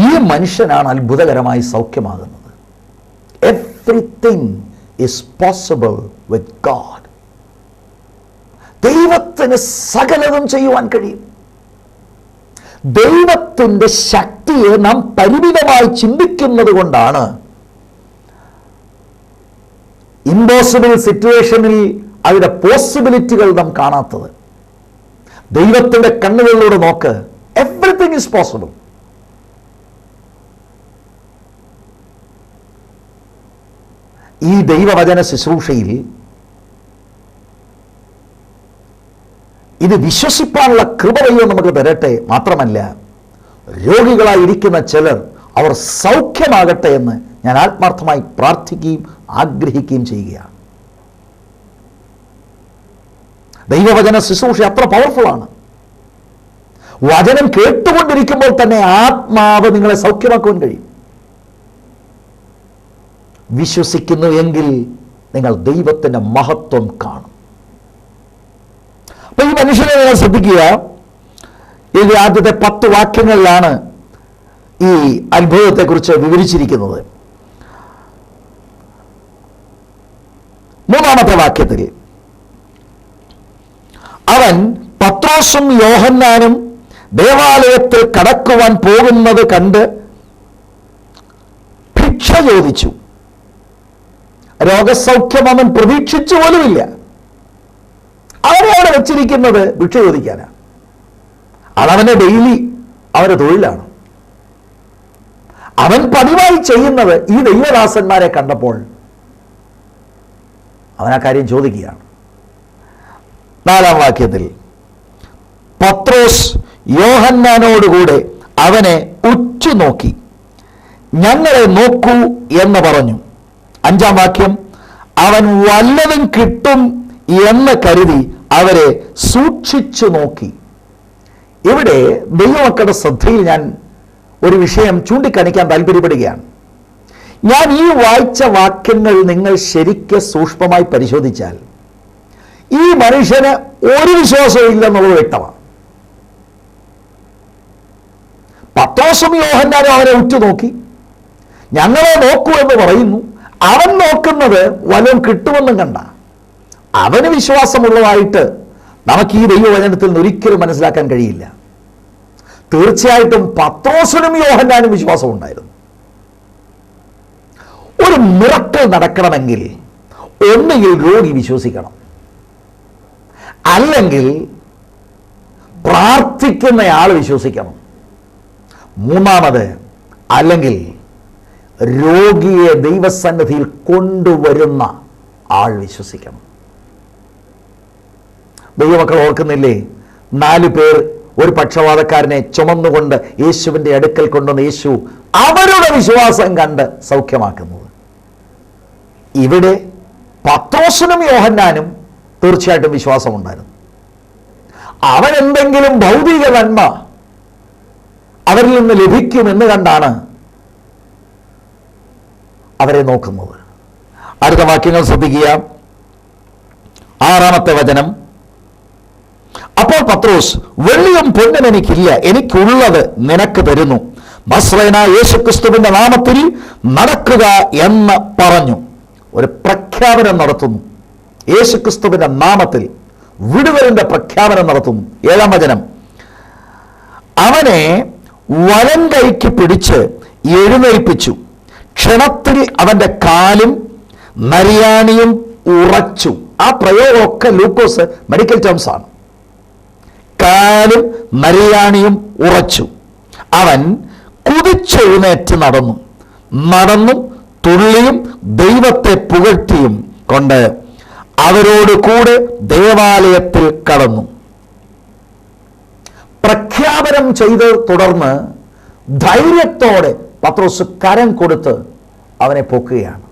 ഈ മനുഷ്യനാണ് അത്ഭുതകരമായി സൗഖ്യമാകുന്നത്. Everything is possible with God. ദൈവത്തിന് സകലതും ചെയ്യുവാൻ കഴിയും. ദൈവത്തിൻ്റെ ശക്തിയെ നാം പരിമിതമായി ചിന്തിക്കുന്നത് കൊണ്ടാണ് ഇമ്പോസിബിൾ സിറ്റുവേഷനിൽ അതിൻ്റെ പോസിബിലിറ്റികൾ നാം കാണാത്തത്. ദൈവത്തിൻ്റെ കണ്ണുകളിലൂടെ നോക്ക്, എവ്രിതിങ് ഈസ് പോസിബിൾ. ഈ ദൈവവചന ശുശ്രൂഷയിൽ ഇത് വിശ്വസിപ്പാനുള്ള കൃപ ദൈവം നമുക്ക് തരട്ടെ. മാത്രമല്ല, രോഗികളായിരിക്കുന്ന ചിലർ അവർ സൗഖ്യമാകട്ടെ എന്ന് ഞാൻ ആത്മാർത്ഥമായി പ്രാർത്ഥിക്കുകയും ആഗ്രഹിക്കുകയും ചെയ്യുകയാണ്. ദൈവവചന ശുശ്രൂഷ അത്ര പവർഫുള്ളാണ്. വചനം കേട്ടുകൊണ്ടിരിക്കുമ്പോൾ തന്നെ ആത്മാവ് നിങ്ങളെ സൗഖ്യമാക്കുവാൻ കഴിയും. വിശ്വസിക്കുന്നു എങ്കിൽ നിങ്ങൾ ദൈവത്തിൻ്റെ മഹത്വം കാണും. അപ്പൊ ഈ മനുഷ്യനെ നിങ്ങൾ ശ്രദ്ധിക്കുക. ഇതിന്റെ ആദ്യത്തെ 10 വാക്യങ്ങളിലാണ് ഈ അത്ഭുതത്തെക്കുറിച്ച് വിവരിച്ചിരിക്കുന്നത്. 3-ാമത്തെ വാക്യത്തിൽ അവൻ പത്രോസും യോഹന്നാനും ദേവാലയത്തിൽ കടക്കുവാൻ പോകുന്നത് കണ്ട് ഭിക്ഷ ചോദിച്ചു. രോഗസൗഖ്യം അവൻ പ്രതീക്ഷിച്ചു പോലുമില്ല. അവനെ അവിടെ വെച്ചിരിക്കുന്നത് ഭിക്ഷ ചോദിക്കാനാണ്. അതവൻ്റെ ഡെയിലി അവൻ്റെ തൊഴിലാണ്. അവൻ പതിവായി ചെയ്യുന്നത് ഈ ദൈവദാസന്മാരെ കണ്ടപ്പോൾ അവൻ ആ കാര്യം ചോദിക്കുകയാണ്. 4-ാം വാക്യത്തിൽ പത്രോസ് യോഹന്നാനോടുകൂടെ അവനെ ഉറ്റുനോക്കി ഞങ്ങളെ നോക്കൂ എന്ന് പറഞ്ഞു. 5-ാം വാക്യം അവൻ വല്ലതും കിട്ടും എന്ന് കരുതി അവരെ സൂക്ഷിച്ചു നോക്കി. ഇവിടെ ദൈവമക്കളുടെ ശ്രദ്ധയിൽ ഞാൻ ഒരു വിഷയം ചൂണ്ടിക്കാണിക്കാൻ താല്പര്യപ്പെടുകയാണ്. ഞാൻ ഈ വായിച്ച വാക്യങ്ങൾ നിങ്ങൾ ശരിക്ക് സൂക്ഷ്മമായി പരിശോധിച്ചാൽ ഈ മനുഷ്യന് ഒരു വിശ്വാസവും ഇല്ലെന്നുള്ളത് വ്യക്തമാണ്. പത്രോസും യോഹന്നാനും അവനെ ഉറ്റുനോക്കി ഞങ്ങളെ നോക്കൂ എന്ന് പറയുന്നു. അവൻ നോക്കുന്നത് വല്ലതും കിട്ടുമെന്നും കണ്ട. അവന് വിശ്വാസമുള്ളതായിട്ട് നമുക്ക് ഈ ദൈവവചനത്തിൽ നിന്ന് ഒരിക്കലും മനസ്സിലാക്കാൻ കഴിയില്ല. തീർച്ചയായിട്ടും പത്രോസിനും യോഹന്നാനും വിശ്വാസം ഉണ്ടായിരുന്നു. ഒരു മിറക്കിൾ നടക്കണമെങ്കിൽ ഒന്നുകിൽ രോഗി വിശ്വസിക്കണം, അല്ലെങ്കിൽ പ്രാർത്ഥിക്കുന്നയാൾ വിശ്വസിക്കണം, മൂന്നാമത് അല്ലെങ്കിൽ രോഗിയെ ദൈവസന്നിധിയിൽ കൊണ്ടുവരുന്ന ആൾ വിശ്വസിക്കണം. ദൈവമക്കൾ ഓർക്കുന്നില്ലേ, 4 പേർ ഒരു പക്ഷവാതക്കാരനെ ചുമന്നുകൊണ്ട് യേശുവിൻ്റെ അടുക്കൽ കൊണ്ടുവന്ന് യേശു അവരുടെ വിശ്വാസം കണ്ട് സൗഖ്യമാക്കുന്നത്. ഇവിടെ പത്രോസിനും യോഹന്നാനും തീർച്ചയായിട്ടും വിശ്വാസമുണ്ടായിരുന്നു. അവൻ എന്തെങ്കിലും ഭൗതിക നന്മ അവരിൽ നിന്ന് ലഭിക്കുമെന്ന് കണ്ടാണ് അവരെ നോക്കുന്നത്. അടുത്ത വാക്യങ്ങൾ ശ്രദ്ധിക്കുക. 6-ാമത്തെ വചനം. അപ്പോൾ പത്രോസ്, വെള്ളിയും പൊന്നും എനിക്കില്ല, എനിക്കുള്ളത് നിനക്ക് തരുന്നു. നസ്രയനായ യേശുക്രിസ്തുവിന്റെ നാമത്തിൽ നടക്കുക എന്ന് പറഞ്ഞു. ഒരു പ്രഖ്യാപനം നടത്തുന്നു. യേശുക്രിസ്തുവിന്റെ നാമത്തിൽ വിടുതലിന്റെ പ്രഖ്യാപനം നടത്തുന്നു. 7-ാം വചനം. അവനെ വലം കൈക്ക് പിടിച്ച് എഴുന്നേൽപ്പിച്ചു. ക്ഷണത്തിൽ അവന്റെ കാലും നരിയാണിയും ഉറച്ചു. ആ പ്രയോഗമൊക്കെ ലൂക്കോസ് മെഡിക്കൽ ടേംസ് ആണ്. കാലും നരിയാണിയും ഉറച്ചു. അവൻ കുതിച്ചെഴുന്നേറ്റ് നടന്നും തുള്ളിയും ദൈവത്തെ പുകഴ്ത്തിയും കൊണ്ട് അവരോട് കൂടെ ദേവാലയത്തിൽ കടന്നു. പ്രഖ്യാപനം ചെയ്ത് തുടർന്ന് ധൈര്യത്തോടെ പത്രോസ് കരം കൊടുത്ത് അവനെ പൊക്കുകയാണ്.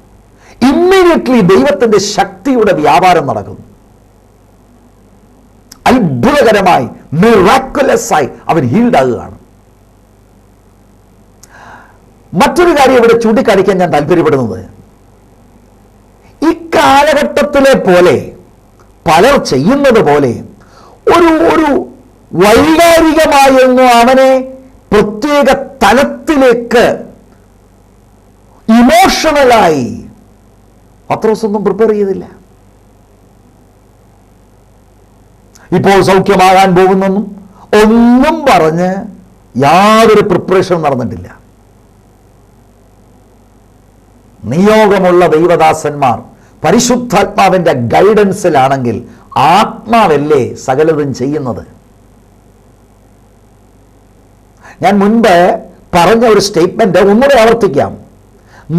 ഇമ്മീഡിയറ്റ്ലി ദൈവത്തിന്റെ ശക്തിയുടെ വ്യാപാരം നടക്കുന്നു. അത്ഭുതകരമായി, മിറാക്കുലസായി അവൻ ഹീൽഡ് ആകുകയാണ്. മറ്റൊരു കാര്യം ഇവിടെ ചൂണ്ടിക്കാണിക്കാൻ ഞാൻ താല്പര്യപ്പെടുന്നത്, ഈ കാലഘട്ടത്തിലെ പോലെ പലർ ചെയ്യുന്നത് പോലെ ഒരു വൈകാരികമായൊന്നും അവനെ പ്രത്യേക തലത്തിലേക്ക് ഇമോഷണലായി പത്രോസ് ഒന്നും പ്രിപ്പയർ ചെയ്തില്ല. ഇപ്പോൾ സൗഖ്യമാകാൻ പോകുന്നെന്നും ഒന്നും പറഞ്ഞ് യാതൊരു പ്രിപ്പറേഷനും നടന്നിട്ടില്ല. നിയോഗമുള്ള ദൈവദാസന്മാർ പരിശുദ്ധാത്മാവിന്റെ ഗൈഡൻസിലാണെങ്കിൽ ആത്മാവല്ലേ സകലതും ചെയ്യുന്നത്. ഞാൻ മുൻപ് പറഞ്ഞ ഒരു സ്റ്റേറ്റ്മെന്റ് ഒന്നുകൂടെ ആവർത്തിക്കാം.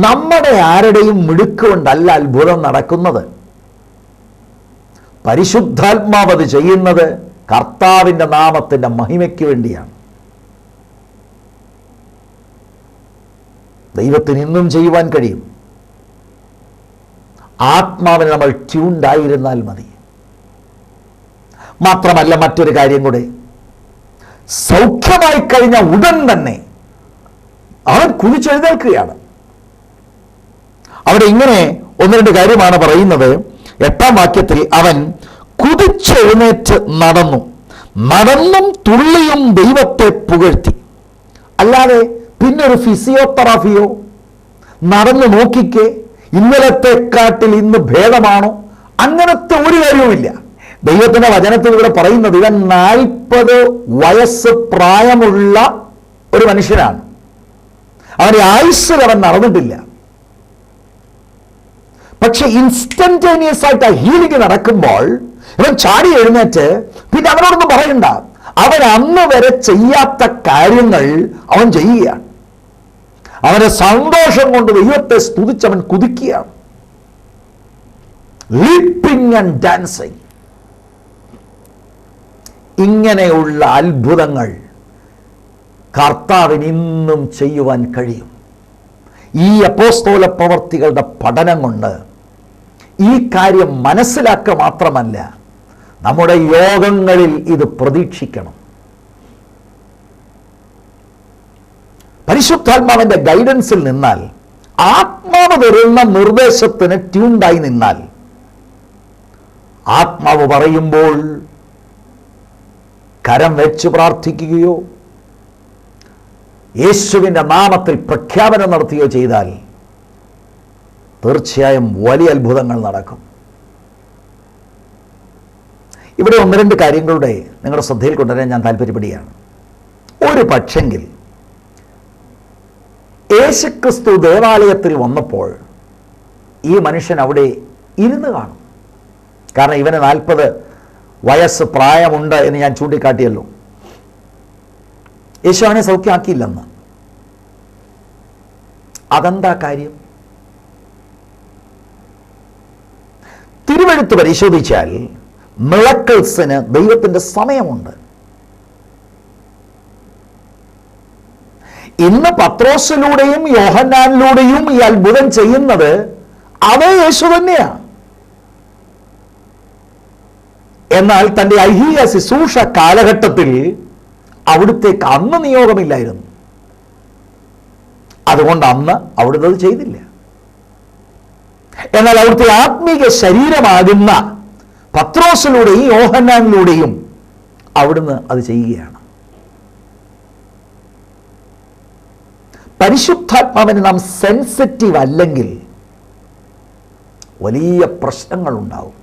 നമ്മുടെ ആരുടെയും മിടുക്ക് കൊണ്ടല്ല അത്ഭുതം നടക്കുന്നത്. പരിശുദ്ധാത്മാവ് അത് ചെയ്യുന്നത് കർത്താവിന്റെ നാമത്തിന്റെ മഹിമയ്ക്ക് വേണ്ടിയാണ്. ദൈവത്തിന് ഇന്നും ചെയ്യുവാൻ കഴിയും. ആത്മാവിന് നമ്മൾ ട്യൂൺഡ് ആയിരുന്നാൽ മതി. മാത്രമല്ല, മറ്റൊരു കാര്യം കൂടെ, സൗഖ്യമായി കഴിഞ്ഞ ഉടൻ തന്നെ അവൻ കുതിച്ചെഴുന്നേൽക്കുകയാണ്. അവിടെ ഇങ്ങനെ 1-2 കാര്യമാണ് പറയുന്നത്. 8-ാം വാക്യത്തിൽ അവൻ കുതിച്ചെഴുന്നേറ്റ് നടന്നും തുള്ളിയും ദൈവത്തെ പുകഴ്ത്തി. അല്ലാതെ പിന്നൊരു ഫിസിയോതെറാപ്പിയോ നടന്നു നോക്കിക്കേ ഇന്നലത്തെക്കാട്ടിൽ ഇന്ന് ഭേദമാണോ, അങ്ങനത്തെ ഒരു കാര്യവുമില്ല. ദൈവത്തിന്റെ വചനത്തിൽ ഇവിടെ പറയുന്നത് ഇവൻ 40 വയസ്സ് പ്രായമുള്ള ഒരു മനുഷ്യനാണ്. അവന്റെ ആയുസ്സിൽ അവൻ നടന്നിട്ടില്ല. പക്ഷെ ഇൻസ്റ്റന്റേനിയസ് ആയിട്ട് ആ ഹീലിംഗ് നടക്കുമ്പോൾ ഇവൻ ചാടി എഴുന്നേറ്റ് പിന്നെ അവനോടൊന്നും പറയണ്ട, അവൻ അന്ന് വരെ ചെയ്യാത്ത കാര്യങ്ങൾ അവൻ ചെയ്യുകയാണ്. അവന്റെ സന്തോഷം കൊണ്ട് ദൈവത്തെ സ്തുതിച്ചവൻ കുതിക്കുകയാണ്. Leaping and dancing. ഇങ്ങനെയുള്ള അത്ഭുതങ്ങൾ കർത്താവിന് ഇന്നും ചെയ്യുവാൻ കഴിയും. ഈ അപ്പോസ്തല പ്രവർത്തികളുടെ പഠനം കൊണ്ട് ഈ കാര്യം മനസ്സിലാക്കുക മാത്രമല്ല, നമ്മുടെ യോഗങ്ങളിൽ ഇത് പ്രതീക്ഷിക്കണം. പരിശുദ്ധാത്മാവിന്റെ ഗൈഡൻസിൽ നിന്നാൽ, ആത്മാവ് തരുന്ന നിർദ്ദേശത്തിന് ട്യൂൺഡായി നിന്നാൽ, ആത്മാവ് പറയുമ്പോൾ കരം വെച്ച് പ്രാർത്ഥിക്കുകയോ യേശുവിൻ്റെ നാമത്തിൽ പ്രഖ്യാപനം നടത്തുകയോ ചെയ്താൽ തീർച്ചയായും വലിയ അത്ഭുതങ്ങൾ നടക്കും. ഇവിടെ 1-2 കാര്യങ്ങളുടെ നിങ്ങളുടെ ശ്രദ്ധയിൽ കൊണ്ടുവരാൻ ഞാൻ താല്പര്യപ്പെടുകയാണ്. ഒരു പക്ഷെങ്കിൽ യേശുക്രിസ്തു ദേവാലയത്തിൽ വന്നപ്പോൾ ഈ മനുഷ്യൻ അവിടെ ഇരുന്ന് കാണും. കാരണം ഇവന് 40 വയസ്സ് പ്രായമുണ്ട് എന്ന് ഞാൻ ചൂണ്ടിക്കാട്ടിയല്ലോ. യേശു അവനെ സൗഖ്യമാക്കിയില്ലെന്ന്. അതെന്താ കാര്യം? തിരുവെഴുത്ത് പരിശോധിച്ചാൽ മിറക്കിൾസിന് ദൈവത്തിന്റെ സമയമുണ്ട്. ഇന്ന് പത്രോസിലൂടെയും യോഹന്നാനിലൂടെയും ഈ അത്ഭുതം ചെയ്യുന്നത് അതേ യേശു തന്നെയാണ്. എന്നാൽ തൻ്റെ ഐഹിക ശുശ്രൂഷ കാലഘട്ടത്തിൽ അവിടുത്തേക്ക് അന്ന് നിയോഗമില്ലായിരുന്നു. അതുകൊണ്ട് അന്ന് അവിടുന്ന് അത് ചെയ്തില്ല. എന്നാൽ അവിടുത്തെ ആത്മീക ശരീരമാകുന്ന പത്രോസിലൂടെയും യോഹന്നാനിലൂടെയും അവിടുന്ന് അത് ചെയ്യുകയാണ്. പരിശുദ്ധാത്മാവിന് നാം സെൻസിറ്റീവ് അല്ലെങ്കിൽ വലിയ പ്രശ്നങ്ങളുണ്ടാവും.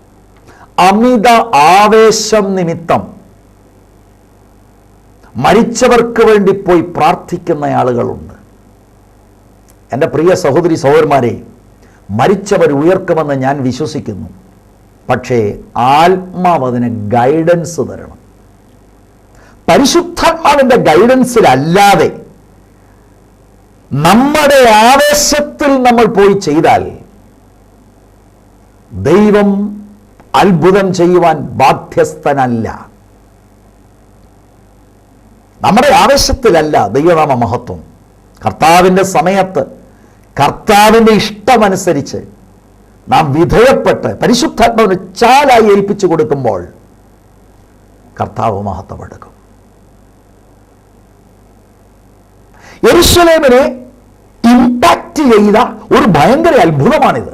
അമിത ആവേശം നിമിത്തം മരിച്ചവർക്ക് വേണ്ടി പോയി പ്രാർത്ഥിക്കുന്ന ആളുകളുണ്ട്. എൻ്റെ പ്രിയ സഹോദരി സഹോദരന്മാരെ, മരിച്ചവർ ഉയർക്കുമെന്ന് ഞാൻ വിശ്വസിക്കുന്നു. പക്ഷേ ആത്മാവ് അതിന് ഗൈഡൻസ് തരണം. പരിശുദ്ധാത്മാവിൻ്റെ ഗൈഡൻസിലല്ലാതെ നമ്മുടെ ആവേശത്തിൽ നമ്മൾ പോയി ചെയ്താൽ ദൈവം അത്ഭുതം ചെയ്യുവാൻ ബാധ്യസ്ഥനല്ല. നമ്മുടെ ആവേശത്തിലല്ല ദൈവനാമ മഹത്വം. കർത്താവിൻ്റെ സമയത്ത് കർത്താവിൻ്റെ ഇഷ്ടമനുസരിച്ച് നാം വിധേയപ്പെട്ട് പരിശുദ്ധാത്മാവിന് ചാലായി ഏൽപ്പിച്ചു കൊടുക്കുമ്പോൾ കർത്താവ് മഹത്വമെടുക്കും. യെരൂശലേമിനെ ഇമ്പാക്റ്റ് ചെയ്ത ഒരു ഭയങ്കര അത്ഭുതമാണിത്.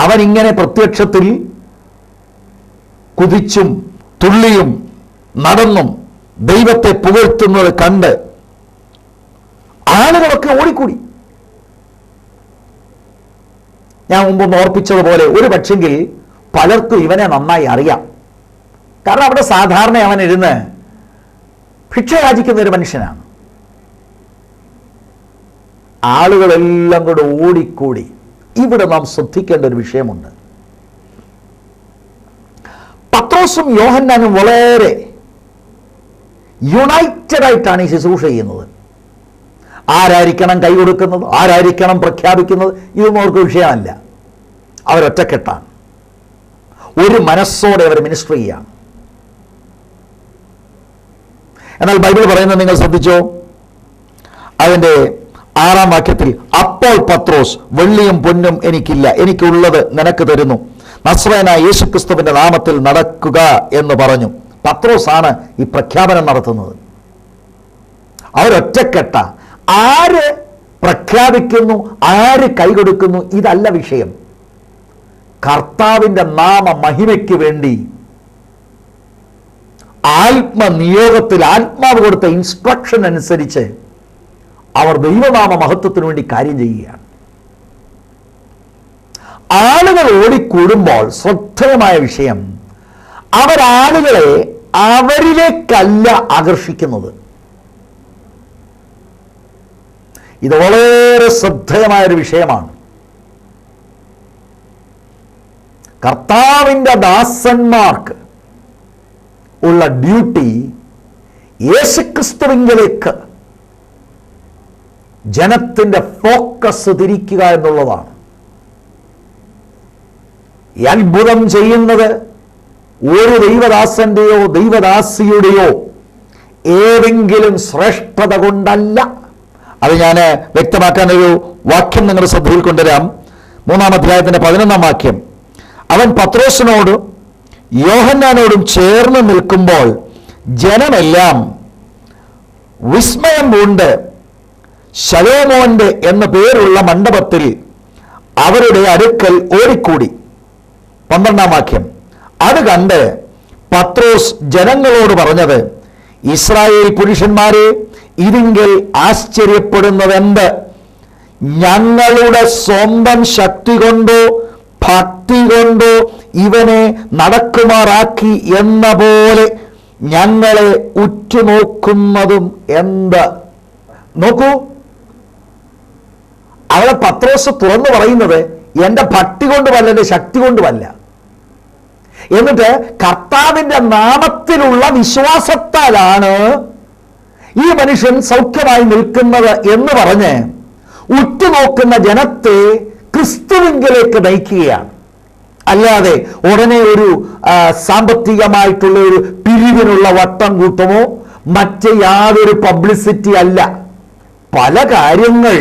അവനിങ്ങനെ പ്രത്യക്ഷത്തിൽ കുതിച്ചും തുള്ളിയും നടന്നും ദൈവത്തെ പുകഴ്ത്തുന്നത് കണ്ട് ആളുകളൊക്കെ ഓടിക്കൂടി. ഞാൻ മുമ്പ് ഓർപ്പിച്ചതുപോലെ ഒരു പക്ഷെങ്കിൽ പലർക്കും ഇവനെ നന്നായി അറിയാം. കാരണം അവിടെ സാധാരണ അവൻ ഇരുന്ന് ഭിക്ഷ യാചിക്കുന്ന ഒരു മനുഷ്യനാണ്. ആളുകളെല്ലാം കൂടെ ഓടിക്കൂടി. ഇവിടെ നാം ശ്രദ്ധിക്കേണ്ട ഒരു വിഷയമുണ്ട്. പത്രോസും യോഹന്നാനും വളരെ യുണൈറ്റഡ് ആയിട്ടാണ് ഈ ശുശ്രൂഷ ചെയ്യുന്നത്. ആരായിരിക്കണം കൈ കൊടുക്കുന്നത്, ആരായിരിക്കണം പ്രഖ്യാപിക്കുന്നത്, ഇതൊന്നും അവർക്ക് വിഷയമല്ല. അവരൊറ്റക്കെട്ടാണ്. ഒരു മനസ്സോടെ അവർ മിനിസ്റ്റർ ചെയ്യാണ്. എന്നാൽ ബൈബിൾ പറയുന്നത് നിങ്ങൾ ശ്രദ്ധിച്ചോ? അതിൻ്റെ 6-ാം വാക്യത്തിൽ, അപ്പോൾ പത്രോസ്, വെള്ളിയും പൊന്നും എനിക്കില്ല, എനിക്കുള്ളത് നിനക്ക് തരുന്നു, നസ്രയനായ യേശുക്രിസ്തുവിന്റെ നാമത്തിൽ നടക്കുക എന്ന് പറഞ്ഞു. പത്രോസാണ് ഈ പ്രഖ്യാപനം നടത്തുന്നത്. അവരൊറ്റക്കെട്ട. ആര് പ്രഖ്യാപിക്കുന്നു, ആര് കൈകൊടുക്കുന്നു, ഇതല്ല വിഷയം. കർത്താവിൻ്റെ നാമ മഹിമയ്ക്ക് വേണ്ടി ആത്മനിയോഗത്തിൽ ആത്മാവ് കൊടുത്ത ഇൻസ്ട്രക്ഷൻ അനുസരിച്ച് അവർ ദൈവനാമ മഹത്വത്തിന് വേണ്ടി കാര്യം ചെയ്യുകയാണ്. ആളുകൾ ഓടിക്കൂടുമ്പോൾ ശ്രദ്ധേയമായ വിഷയം, അവരാളുകളെ അവരിലേക്കല്ല ആകർഷിക്കുന്നത്. ഇത് വളരെ ശ്രദ്ധേയമായൊരു വിഷയമാണ്. കർത്താവിൻ്റെ ദാസന്മാർക്ക് ഉള്ള ഡ്യൂട്ടി യേശുക്രിസ്തുവിലേക്ക് ജനത്തിൻ്റെ ഫോക്കസ് തിരിക്കുക എന്നുള്ളതാണ്. ഈ അത്ഭുതം ചെയ്യുന്നത് ഒരു ദൈവദാസന്റെയോ ദൈവദാസിയുടെയോ ഏതെങ്കിലും ശ്രേഷ്ഠത കൊണ്ടല്ല. അത് ഞാൻ വ്യക്തമാക്കാനൊരു വാക്യം നിങ്ങളുടെ ശ്രദ്ധയിൽ കൊണ്ടുവരാം. 3-ാം അധ്യായത്തിന്റെ 11-ാം വാക്യം. അവൻ പത്രോസിനോടും യോഹന്നാനോടും ചേർന്ന് നിൽക്കുമ്പോൾ ജനമെല്ലാം വിസ്മയം പൂണ്ട് ശലോമോന്റെ എന്ന പേരുള്ള മണ്ഡപത്തിൽ അവരുടെ അടുക്കൽ ഓടിക്കൂടി. 12-ാം വാക്യം. അത് കണ്ട് പത്രോസ് ജനങ്ങളോട് പറഞ്ഞത്, ഇസ്രായേൽ പുരുഷന്മാരെ, ഇതിങ്കിൽ ആശ്ചര്യപ്പെടുന്നതെന്ത്? ഞങ്ങളുടെ സ്വന്തം ശക്തി കൊണ്ടോ ഭക്തി കൊണ്ടോ ഇവനെ നടക്കുമാറാക്കി എന്ന പോലെ ഞങ്ങളെ ഉറ്റുനോക്കുന്നതും എന്ത്? നോക്കൂ, അവിടെ പത്രോസ് തുറന്നു പറയുന്നത് എൻ്റെ ഭക്തി കൊണ്ടുമല്ല, എൻ്റെ ശക്തി കൊണ്ടുമല്ല. എന്നിട്ട് കർത്താവിൻ്റെ നാമത്തിലുള്ള വിശ്വാസത്താലാണ് ഈ മനുഷ്യൻ സൗഖ്യമായി നിൽക്കുന്നത് എന്ന് പറഞ്ഞ് ഉറ്റുനോക്കുന്ന ജനത്തെ ക്രിസ്തുവിലേക്ക് നയിക്കുകയാണ്. അല്ലാതെ ഉടനെ ഒരു സാമ്പത്തികമായിട്ടുള്ള ഒരു പിരിവിനുള്ള വട്ടം കൂട്ടമോ മറ്റ് യാതൊരു പബ്ലിസിറ്റി അല്ല. പല കാര്യങ്ങൾ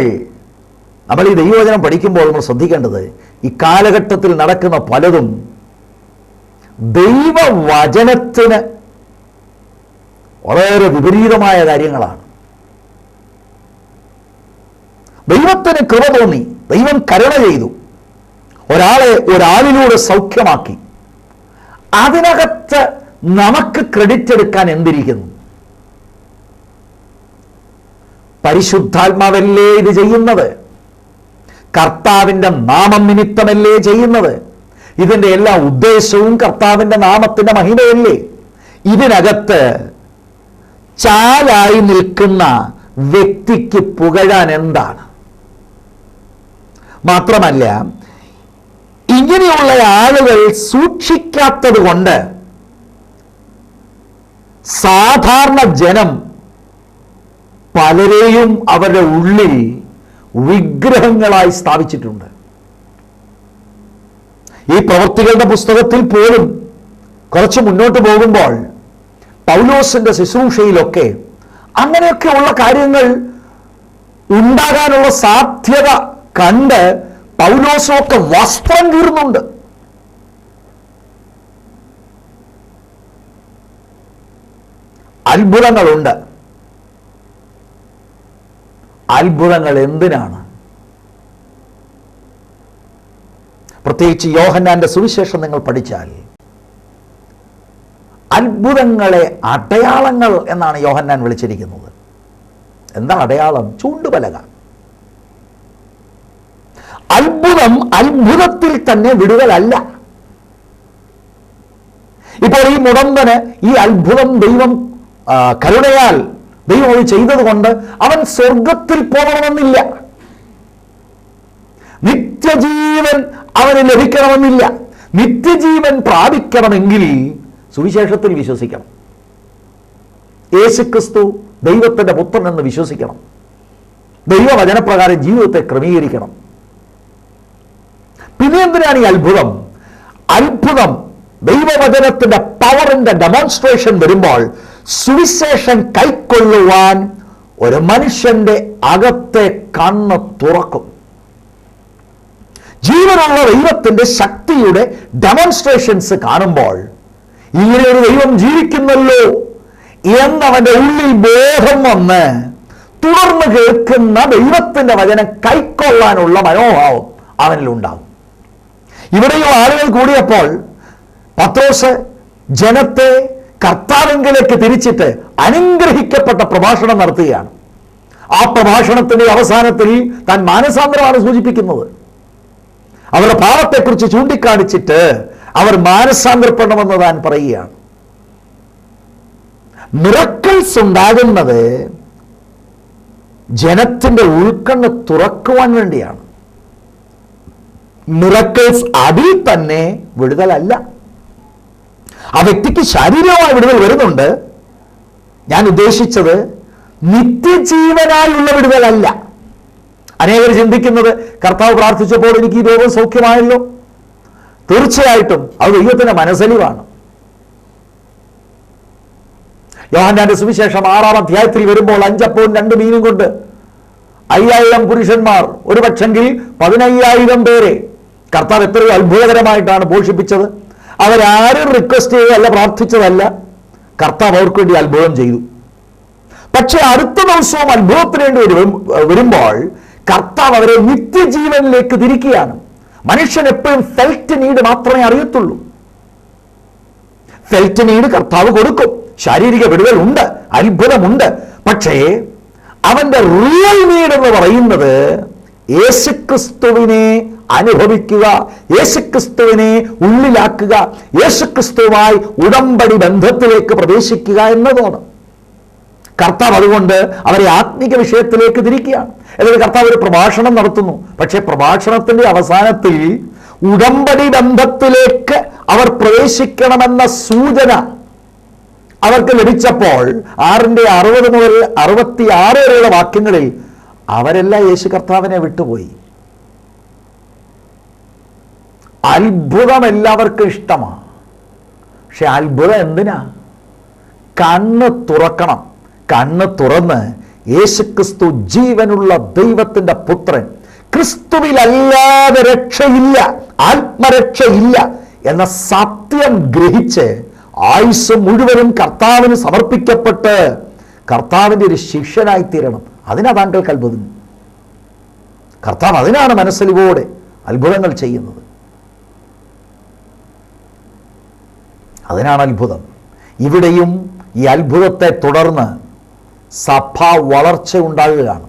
നമ്മൾ ഈ ദൈവവചനം പഠിക്കുമ്പോൾ നമ്മൾ ശ്രദ്ധിക്കേണ്ടത്, ഈ കാലഘട്ടത്തിൽ നടക്കുന്ന പലതും ദൈവവചനത്തിന് വളരെ വിപരീതമായ കാര്യങ്ങളാണ്. ദൈവത്തിന് കൃപ തോന്നി, ദൈവം കരുണ ചെയ്തു, ഒരാളിലൂടെ സൗഖ്യമാക്കി. അതിനകത്ത് നമുക്ക് ക്രെഡിറ്റ് എടുക്കാൻ എന്തിരിക്കുന്നു? പരിശുദ്ധാത്മാവല്ലേ ഇത് ചെയ്യുന്നത്? കർത്താവിൻ്റെ നാമം നിമിത്തമല്ലേ ചെയ്യുന്നത്? ഇതിൻ്റെ എല്ലാ ഉദ്ദേശവും കർത്താവിൻ്റെ നാമത്തിൻ്റെ മഹിമയല്ലേ? ഇതിനകത്ത് ചാലായി നിൽക്കുന്ന വ്യക്തിക്ക് പുകഴാൻ എന്താണ്? മാത്രമല്ല, ഇങ്ങനെയുള്ള ആളുകൾ സൂക്ഷിക്കാത്തത് കൊണ്ട് സാധാരണ ജനം പലരെയും അവരുടെ ഉള്ളിൽ വിഗ്രഹങ്ങളായി സ്ഥാപിച്ചിട്ടുണ്ട്. ഈ പ്രവൃത്തികളുടെ പുസ്തകത്തിൽ പോലും കുറച്ച് മുന്നോട്ട് പോകുമ്പോൾ പൗലോസിന്റെ ശുശ്രൂഷയിലൊക്കെ അങ്ങനെയൊക്കെയുള്ള കാര്യങ്ങൾ ഉണ്ടാകാനുള്ള സാധ്യത കണ്ട് പൗലോസൊക്കെ വസ്ത്രം കീറുന്നുണ്ട്. അത്ഭുതങ്ങളുണ്ട്. അത്ഭുതങ്ങൾ എന്തിനാണ്? പ്രത്യേകിച്ച് യോഹന്നാന്റെ സുവിശേഷം നിങ്ങൾ പഠിച്ചാൽ അത്ഭുതങ്ങളെ അടയാളങ്ങൾ എന്നാണ് യോഹന്നാൻ വിളിച്ചിരിക്കുന്നത്. എന്താ അടയാളം? ചൂണ്ടുപലക. അത്ഭുതം അത്ഭുതത്തിൽ തന്നെ വിടുതലല്ല. ഇപ്പോൾ ഈ മുടന്തന് ഈ അത്ഭുതം ദൈവം കരുണയാൽ ദൈവം അത് ചെയ്തത് കൊണ്ട് അവൻ സ്വർഗത്തിൽ പോകണമെന്നില്ല, നിത്യജീവൻ അവന് ലഭിക്കണമെന്നില്ല. നിത്യജീവൻ പ്രാപിക്കണമെങ്കിൽ സുവിശേഷത്തിൽ വിശ്വസിക്കണം, യേശുക്രിസ്തു ദൈവത്തിന്റെ പുത്രൻ എന്ന് വിശ്വസിക്കണം, ദൈവവചനപ്രകാരം ജീവിതത്തെ ക്രമീകരിക്കണം. പിന്നെ എന്തിനാണ് ഈ അത്ഭുതം? അത്ഭുതം ദൈവവചനത്തിന്റെ പവറിന്റെ ഡെമോൺസ്ട്രേഷൻ വരുമ്പോൾ സുവിശേഷം കൈക്കൊള്ളുവാൻ ഒരു മനുഷ്യന്റെ അകത്തെ കണ്ണ് തുറക്കും. ജീവനുള്ള ദൈവത്തിന്റെ ശക്തിയുടെ ഡെമോൺസ്ട്രേഷൻസ് കാണുമ്പോൾ ഇങ്ങനെ ഒരു ദൈവം ജീവിക്കുന്നല്ലോ എന്നവന്റെ ഉള്ളിൽ ബോധം വന്ന് തുടർന്ന് കേൾക്കുന്ന ദൈവത്തിന്റെ വചനം കൈക്കൊള്ളാനുള്ള മനോഭാവം അവനിലുണ്ടാകും. ഇവിടെയും ആളുകൾ കൂടിയപ്പോൾ പത്രോസ് ജനത്തെ കർത്താവിലേക്ക് തിരിച്ചിട്ട് അനുഗ്രഹിക്കപ്പെട്ട പ്രഭാഷണം നടത്തുകയാണ്. ആ പ്രഭാഷണത്തിന്റെ അവസാനത്തിൽ താൻ മാനസാന്തരമാണ് സൂചിപ്പിക്കുന്നത്. അവരുടെ പാപത്തെക്കുറിച്ച് ചൂണ്ടിക്കാണിച്ചിട്ട് അവർ മാനസാന്തരപ്പെടണമെന്ന് താൻ പറയുകയാണ്. മിറക്കിൾസ് ഉണ്ടാകുന്നത് ജനത്തിന്റെ ഉൾക്കണ്ണ് തുറക്കുവാൻ വേണ്ടിയാണ്. മിറക്കിൾസ് അതിൽ തന്നെ വിടുതലല്ല. ആ വ്യക്തിക്ക് ശാരീരികമായ വിടുതൽ വരുന്നുണ്ട്. ഞാൻ ഉദ്ദേശിച്ചത് നിത്യജീവനായുള്ള വിടുതലല്ല. അനേകർ ചിന്തിക്കുന്നത് കർത്താവ് പ്രാർത്ഥിച്ചപ്പോൾ എനിക്ക് ഈ രോഗം സൗഖ്യമായല്ലോ. തീർച്ചയായിട്ടും അത് ദൈവത്തിന്റെ മനസ്സലിവാണ്. യോഹന്നാന്റെ സുവിശേഷം 6-ാം അധ്യായത്തിൽ വരുമ്പോൾ 5 അപ്പവും 2 മീനും കൊണ്ട് 5000 പുരുഷന്മാർ, ഒരു പക്ഷെങ്കിൽ 15000 പേരെ കർത്താവ് എത്രയോ അത്ഭുതകരമായിട്ടാണ് പോഷിപ്പിച്ചത്. അവരാരും റിക്വസ്റ്റ് ചെയ്തതല്ല, പ്രാർത്ഥിച്ചതല്ല, കർത്താവ് അവർക്ക് വേണ്ടി അത്ഭുതം ചെയ്തു. പക്ഷെ അടുത്ത ദിവസവും അത്ഭുതത്തിന് വേണ്ടി വരുമ്പോൾ കർത്താവ് അവരെ നിത്യജീവനിലേക്ക് തിരിക്കുകയാണ്. മനുഷ്യൻ എപ്പോഴും ഫെൽറ്റ് നീഡ് മാത്രമേ അറിയത്തുള്ളൂ. ഫെൽറ്റ് നീഡ് കർത്താവ് കൊടുക്കും. ശാരീരിക വിടുതൽ ഉണ്ട്, അത്ഭുതമുണ്ട്. പക്ഷേ അവന്റെ റിയൽ നീഡ് എന്ന് പറയുന്നത് യേശുക്രിസ്തുവിനെ അനുഭവിക്കുക, യേശുക്രിസ്തുവിനെ ഉള്ളിലാക്കുക, യേശുക്രിസ്തുവുമായി ഉടമ്പടി ബന്ധത്തിലേക്ക് പ്രവേശിക്കുക എന്നതാണ്. കർത്താവ് അതുകൊണ്ട് അവരെ ആത്മീക വിഷയത്തിലേക്ക് തിരിക്കുകയാണ്. എന്നിട്ട് കർത്താവ് ഒരു പ്രഭാഷണം നടത്തുന്നു. പക്ഷേ പ്രഭാഷണത്തിന്റെ അവസാനത്തിൽ ഉടമ്പടി ബന്ധത്തിലേക്ക് അവർ പ്രവേശിക്കണമെന്ന സൂചന അവർക്ക് ലഭിച്ചപ്പോൾ 6:60 മുതൽ 66 വരെയുള്ള വാക്യങ്ങളിൽ അവരെല്ലാം യേശു കർത്താവിനെ വിട്ടുപോയി. അത്ഭുതം എല്ലാവർക്കും ഇഷ്ടമാണ്. പക്ഷെ അത്ഭുതം എന്തിനാ? കണ്ണ് തുറക്കണം. കണ്ണ് തുറന്ന് യേശുക്രിസ്തു ജീവനുള്ള ദൈവത്തിന്റെ പുത്രൻ, ക്രിസ്തുവിലല്ലാതെ രക്ഷയില്ല, ആത്മരക്ഷയില്ല എന്ന സത്യം ഗ്രഹിച്ച് ആയുസ് മുഴുവനും കർത്താവിന് സമർപ്പിക്കപ്പെട്ട് കർത്താവിൻ്റെ ഒരു ശിഷ്യനായിത്തീരണം. അതിനാ താങ്കൾക്ക് അത്ഭുതം. കർത്താവ് അതിനാണ് മനസ്സലിവോടെ അത്ഭുതങ്ങൾ ചെയ്യുന്നത്. അതിനാണ് അത്ഭുതം. ഇവിടെയും ഈ അത്ഭുതത്തെ തുടർന്ന് സഭ വളർച്ച ഉണ്ടാകുകയാണ്.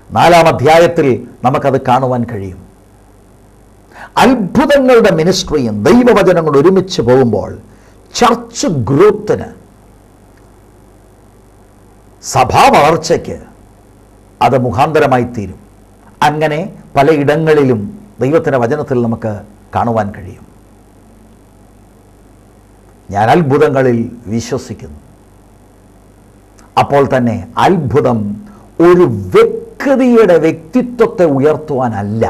4-ാം അധ്യായത്തിൽ നമുക്കത് കാണുവാൻ കഴിയും. അത്ഭുതങ്ങളുടെ മിനിസ്ട്രിയും ദൈവവചനങ്ങൾ ഒരുമിച്ച് പോകുമ്പോൾ ചർച്ച് ഗ്രോത്തിന്, സഭാ വളർച്ചയ്ക്ക് അത് മുഖാന്തരമായി തീരും. അങ്ങനെ പലയിടങ്ങളിലും ദൈവത്തിൻ്റെ വചനത്തിൽ നമുക്ക് കാണുവാൻ കഴിയും. ഞാൻ അത്ഭുതങ്ങളിൽ വിശ്വസിക്കുന്നു. അപ്പോൾ തന്നെ അത്ഭുതം ഒരു വ്യക്തിയുടെ വ്യക്തിത്വത്തെ ഉയർത്തുവാനല്ല,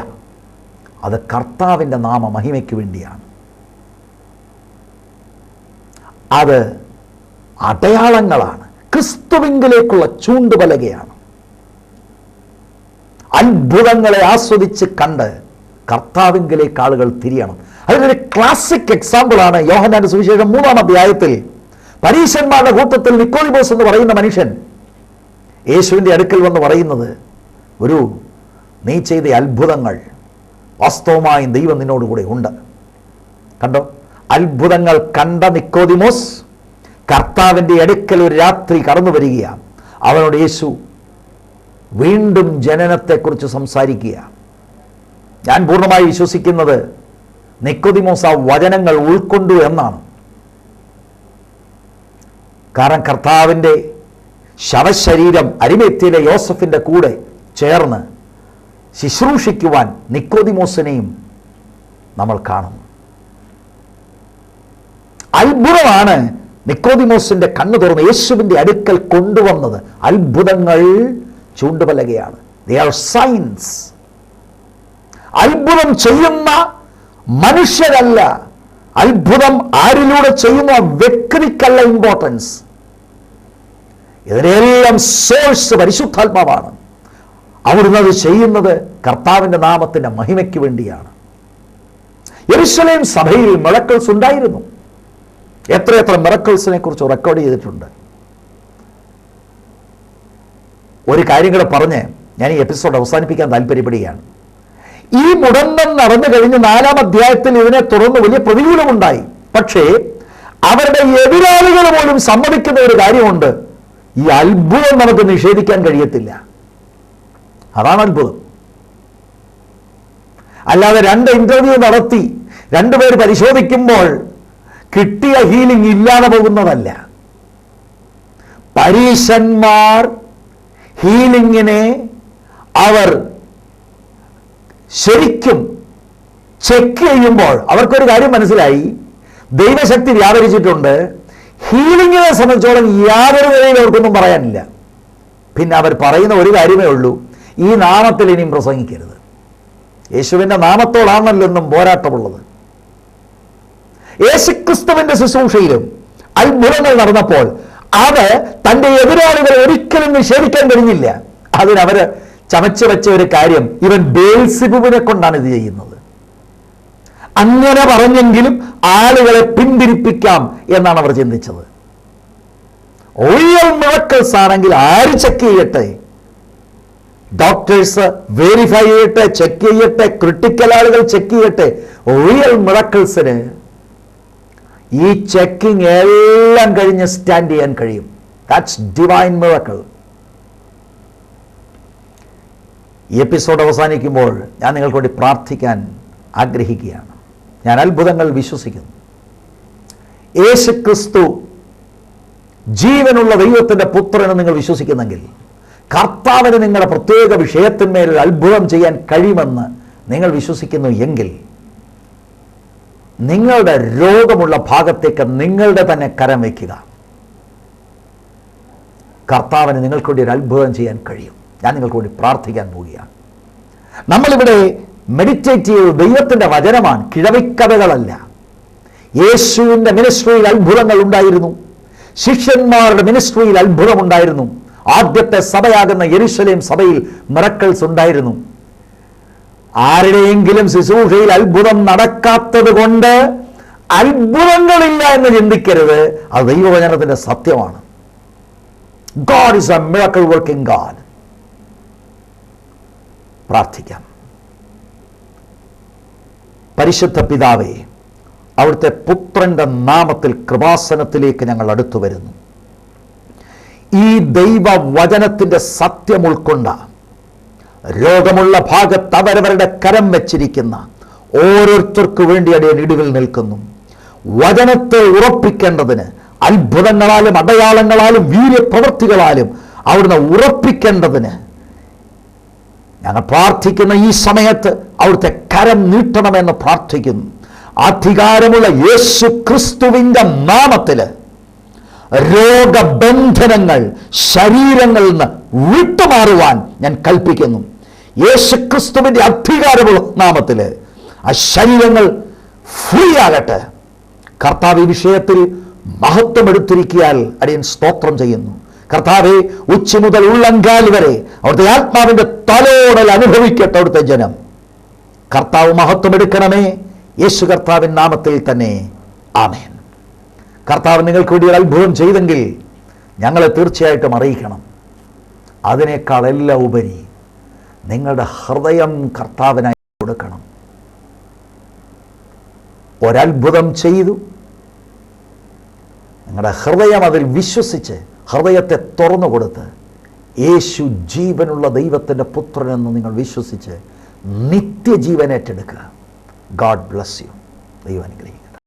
അത് കർത്താവിൻ്റെ നാമ മഹിമയ്ക്ക് വേണ്ടിയാണ്. അത് അടയാളങ്ങളാണ്, ക്രിസ്തുവിങ്കിലേക്കുള്ള ചൂണ്ടുപലകയാണ്. അത്ഭുതങ്ങളെ ആസ്വദിച്ച് കണ്ട് കർത്താവിങ്കിലേക്ക് ആളുകൾ തിരിയണം. അതിനൊരു ക്ലാസിക് എക്സാമ്പിളാണ് യോഹന്നാന്റെ സുവിശേഷം 3-ാം അധ്യായത്തിൽ പരീശന്മാരുടെ കൂട്ടത്തിൽ നിക്കോദിമോസ് എന്ന് പറയുന്ന മനുഷ്യൻ യേശുവിൻ്റെ അടുക്കൽ വന്ന് പറയുന്നത്, ഒരു നീ ചെയ്ത അത്ഭുതങ്ങൾ വാസ്തവമായും ദൈവം നിന്നോടുകൂടെ ഉണ്ട്. കണ്ടോ, അത്ഭുതങ്ങൾ കണ്ട നിക്കോദിമോസ് കർത്താവിൻ്റെ അടുക്കൽ ഒരു രാത്രി കടന്നു വരികയാണ്. അവനോട് യേശു വീണ്ടും ജനനത്തെക്കുറിച്ച് സംസാരിക്കുക. ഞാൻ പൂർണ്ണമായി വിശ്വസിക്കുന്നത് നിക്കോദിമോസ് ആ വചനങ്ങൾ ഉൾക്കൊണ്ടു എന്നാണ്. കാരണം കർത്താവിൻ്റെ ശവശരീരം അരിമേത്യയിലെ യോസഫിൻ്റെ കൂടെ ചേർന്ന് ശുശ്രൂഷിക്കുവാൻ നിക്കോദിമോസിനെയും നമ്മൾ കാണുന്നു. അത്ഭുതമാണ് നിക്കോദിമോസിന്റെ കണ്ണു തുറന്ന് യേശുവിൻ്റെ അടുക്കൽ കൊണ്ടുവന്നത്. അത്ഭുതങ്ങൾ ചൂണ്ടുപലകയാണ്. They are signs. അത്ഭുതം ചെയ്യുന്ന മനുഷ്യരല്ല, അത്ഭുതം ആരിലൂടെ ചെയ്യുന്ന വ്യക്തിക്കല്ല ഇമ്പോർട്ടൻസ്. ഇതിനെല്ലാം സോഴ്സ് പരിശുദ്ധാത്മാവാണ്. അവിടുന്ന് അത് ചെയ്യുന്നത് കർത്താവിൻ്റെ നാമത്തിൻ്റെ മഹിമയ്ക്ക് വേണ്ടിയാണ്. യെരുശലേം സഭയിൽ മിറക്കിൾസ് ഉണ്ടായിരുന്നു. എത്രയെത്ര മിറക്കിൾസിനെ കുറിച്ച് റെക്കോർഡ് ചെയ്തിട്ടുണ്ട്. ഒരു കാര്യം കൂടെ പറഞ്ഞ് ഞാൻ ഈ എപ്പിസോഡ് അവസാനിപ്പിക്കാൻ താല്പര്യപ്പെടുകയാണ്. ഈ മുടന്തം നടന്നു കഴിഞ്ഞ് 4-ാം അധ്യായത്തിൽ ഇതിനെ തുടർന്ന് വലിയ പ്രതികൂലമുണ്ടായി. പക്ഷേ അവരുടെ എതിരാളികൾ പോലും സമ്മതിക്കുന്ന ഒരു കാര്യമുണ്ട്, ഈ അത്ഭുതം നമുക്ക് നിഷേധിക്കാൻ കഴിയത്തില്ല. അതാണ് അത്ഭുതം. അല്ലാതെ 2 ഇന്റർവ്യൂ നടത്തി 2 പേര് പരിശോധിക്കുമ്പോൾ കിട്ടിയ ഹീലിംഗ് ഇല്ലാതെ പോകുന്നതല്ല. പരീശന്മാർ ഹീലിംഗിനെ അവർ ശരിക്കും ചെക്ക് ചെയ്യുമ്പോൾ അവർക്കൊരു കാര്യം മനസ്സിലായി, ദൈവശക്തി വ്യാപരിച്ചിട്ടുണ്ട്. ഹീലിംഗിനെ സംബന്ധിച്ചോളം യാതൊരു നിലയിൽ അവർക്കൊന്നും പറയാനില്ല. പിന്നെ അവർ പറയുന്ന ഒരു കാര്യമേ ഉള്ളൂ, ഈ നാമത്തിൽ ഇനിയും പ്രസംഗിക്കരുത്. യേശുവിൻ്റെ നാമത്തോടാണല്ലോ എന്നും പോരാട്ടമുള്ളത്. യേശുക്രിസ്തുവിന്റെ ശുശ്രൂഷയിലും അത്ഭുതങ്ങൾ നടന്നപ്പോൾ അത് തൻ്റെ എതിരാളികൾ ഒരിക്കലും നിഷേധിക്കാൻ കഴിഞ്ഞില്ല. അതിനവര് ചമച്ചു വെച്ച ഒരു കാര്യം, ഇവൻ ബേൽസിബുവിനെ കൊണ്ടാണ് ഇത് ചെയ്യുന്നത്. അങ്ങനെ പറഞ്ഞെങ്കിലും ആളുകളെ പിന്തിരിപ്പിക്കാം എന്നാണ് അവർ ചിന്തിച്ചത്. റിയൽ മിറക്കിൾസ് ആണെങ്കിൽ ആര് ചെക്ക് ചെയ്യട്ടെ? ഡോക്ടേഴ്സ് വെരിഫൈ ചെയ്യട്ടെ, ചെക്ക് ചെയ്യട്ടെ, ക്രിട്ടിക്കൽ ആളുകൾ ചെക്ക് ചെയ്യട്ടെ. റിയൽ മിറക്കിൾസിന് ഈ ചെക്കിംഗ് എല്ലാം കഴിഞ്ഞ് സ്റ്റാൻഡ് ചെയ്യാൻ കഴിയും. That's divine miracle. ഈ എപ്പിസോഡ് അവസാനിക്കുമ്പോൾ ഞാൻ നിങ്ങൾക്ക് വേണ്ടി പ്രാർത്ഥിക്കാൻ ആഗ്രഹിക്കുകയാണ്. ഞാൻ അത്ഭുതങ്ങൾ വിശ്വസിക്കുന്നു. യേശുക്രിസ്തു ജീവനുള്ള ദൈവത്തിൻ്റെ പുത്രനെ നിങ്ങൾ വിശ്വസിക്കുന്നെങ്കിൽ, കർത്താവിന് നിങ്ങളുടെ പ്രത്യേക വിഷയത്തിന്മേൽ ഒരു അത്ഭുതം ചെയ്യാൻ കഴിയുമെന്ന് നിങ്ങൾ വിശ്വസിക്കുന്നു എങ്കിൽ, നിങ്ങളുടെ രോഗമുള്ള ഭാഗത്തേക്ക് നിങ്ങളുടെ തന്നെ കരം വയ്ക്കുക. കർത്താവിന് നിങ്ങൾക്ക് വേണ്ടി ഒരു അത്ഭുതം ചെയ്യാൻ കഴിയും. ഞാൻ നിങ്ങൾക്ക് വേണ്ടി പ്രാർത്ഥിക്കാൻ പോവുകയാണ്. നമ്മളിവിടെ മെഡിറ്റേറ്റ് ചെയ്ത് ദൈവത്തിൻ്റെ വചനമാണ്, കിഴവിക്കഥകളല്ല. യേശുവിൻ്റെ മിനിസ്ട്രിയിൽ അത്ഭുതങ്ങൾ ഉണ്ടായിരുന്നു. ശിഷ്യന്മാരുടെ മിനിസ്ട്രിയിൽ അത്ഭുതമുണ്ടായിരുന്നു. ആദ്യത്തെ സഭയാകുന്ന യെരുശലേം സഭയിൽ മിറക്കിൾസ് ഉണ്ടായിരുന്നു. ആരുടെയെങ്കിലും ശുശ്രൂഷയിൽ അത്ഭുതം നടക്കാത്തത് കൊണ്ട് അത്ഭുതങ്ങളില്ല എന്ന് ചിന്തിക്കരുത്. അത് ദൈവവചനത്തിന്റെ സത്യമാണ്. God is a miracle working God. പ്രാർത്ഥിക്കാം. പരിശുദ്ധ പിതാവേ, അവിടുത്തെ പുത്രൻ്റെ നാമത്തിൽ കൃപാസനത്തിലേക്ക് ഞങ്ങൾ അടുത്തു വരുന്നു. ഈ ദൈവവചനത്തിൻ്റെ സത്യം ഉൾക്കൊണ്ട രോഗമുള്ള ഭാഗത്ത് അവരവരുടെ കരം വെച്ചിരിക്കുന്ന ഓരോരുത്തർക്കു വേണ്ടി അടിയൻ ഇടിവിൽ നിൽക്കുന്നു. വചനത്തെ ഉറപ്പിക്കേണ്ടതിന് അത്ഭുതങ്ങളാലും അടയാളങ്ങളാലും വീര്യപ്രവൃത്തികളാലും അവിടുന്ന് ഉറപ്പിക്കേണ്ടതിന് ഞങ്ങൾ പ്രാർത്ഥിക്കുന്ന ഈ സമയത്ത് അവിടുത്തെ കരം നീട്ടണമെന്ന് പ്രാർത്ഥിക്കുന്നു. അധികാരമുള്ള യേശു ക്രിസ്തുവിൻ്റെ നാമത്തിൽ രോഗബന്ധനങ്ങൾ ശരീരങ്ങളിൽ നിന്ന് വിട്ടുമാറുവാൻ ഞാൻ കൽപ്പിക്കുന്നു. യേശു ക്രിസ്തുവിൻ്റെ അധികാരമുള്ള നാമത്തിൽ ആ ശരീരങ്ങൾ ഫ്രീ ആകട്ടെ. കർത്താവ് ഈ വിഷയത്തിൽ മഹത്വം എടുത്തിരിക്കിയാൽ അടിയൻ സ്തോത്രം ചെയ്യുന്നു. കർത്താവെ, ഉച്ച മുതൽ ഉള്ളങ്കാൽ വരെ അവിടുത്തെ ആത്മാവിൻ്റെ തലോടൽ അനുഭവിക്കട്ടെ അവിടുത്തെ ജനം. കർത്താവ് മഹത്വം എടുക്കണമേ, യേശു കർത്താവിൻ നാമത്തിൽ തന്നെ. ആമേൻ. കർത്താവ് നിങ്ങൾക്ക് വേണ്ടി ഒരു അത്ഭുതം ചെയ്തെങ്കിൽ ഞങ്ങളെ തീർച്ചയായിട്ടും അറിയിക്കണം. അതിനേക്കാൾ എല്ലാം ഉപരി നിങ്ങളുടെ ഹൃദയം കർത്താവിനായി കൊടുക്കണം. ഒരത്ഭുതം ചെയ്തു, നിങ്ങളുടെ ഹൃദയം അതിൽ വിശ്വസിച്ച് ഹൃദയത്തെ തുറന്നു കൊടുത്ത് യേശു ജീവനുള്ള ദൈവത്തിൻ്റെ പുത്രനെന്ന് നിങ്ങൾ വിശ്വസിച്ച് നിത്യജീവൻ ഏറ്റെടുക്കുക. God bless you. ദൈവം അനുഗ്രഹിക്കട്ടെ.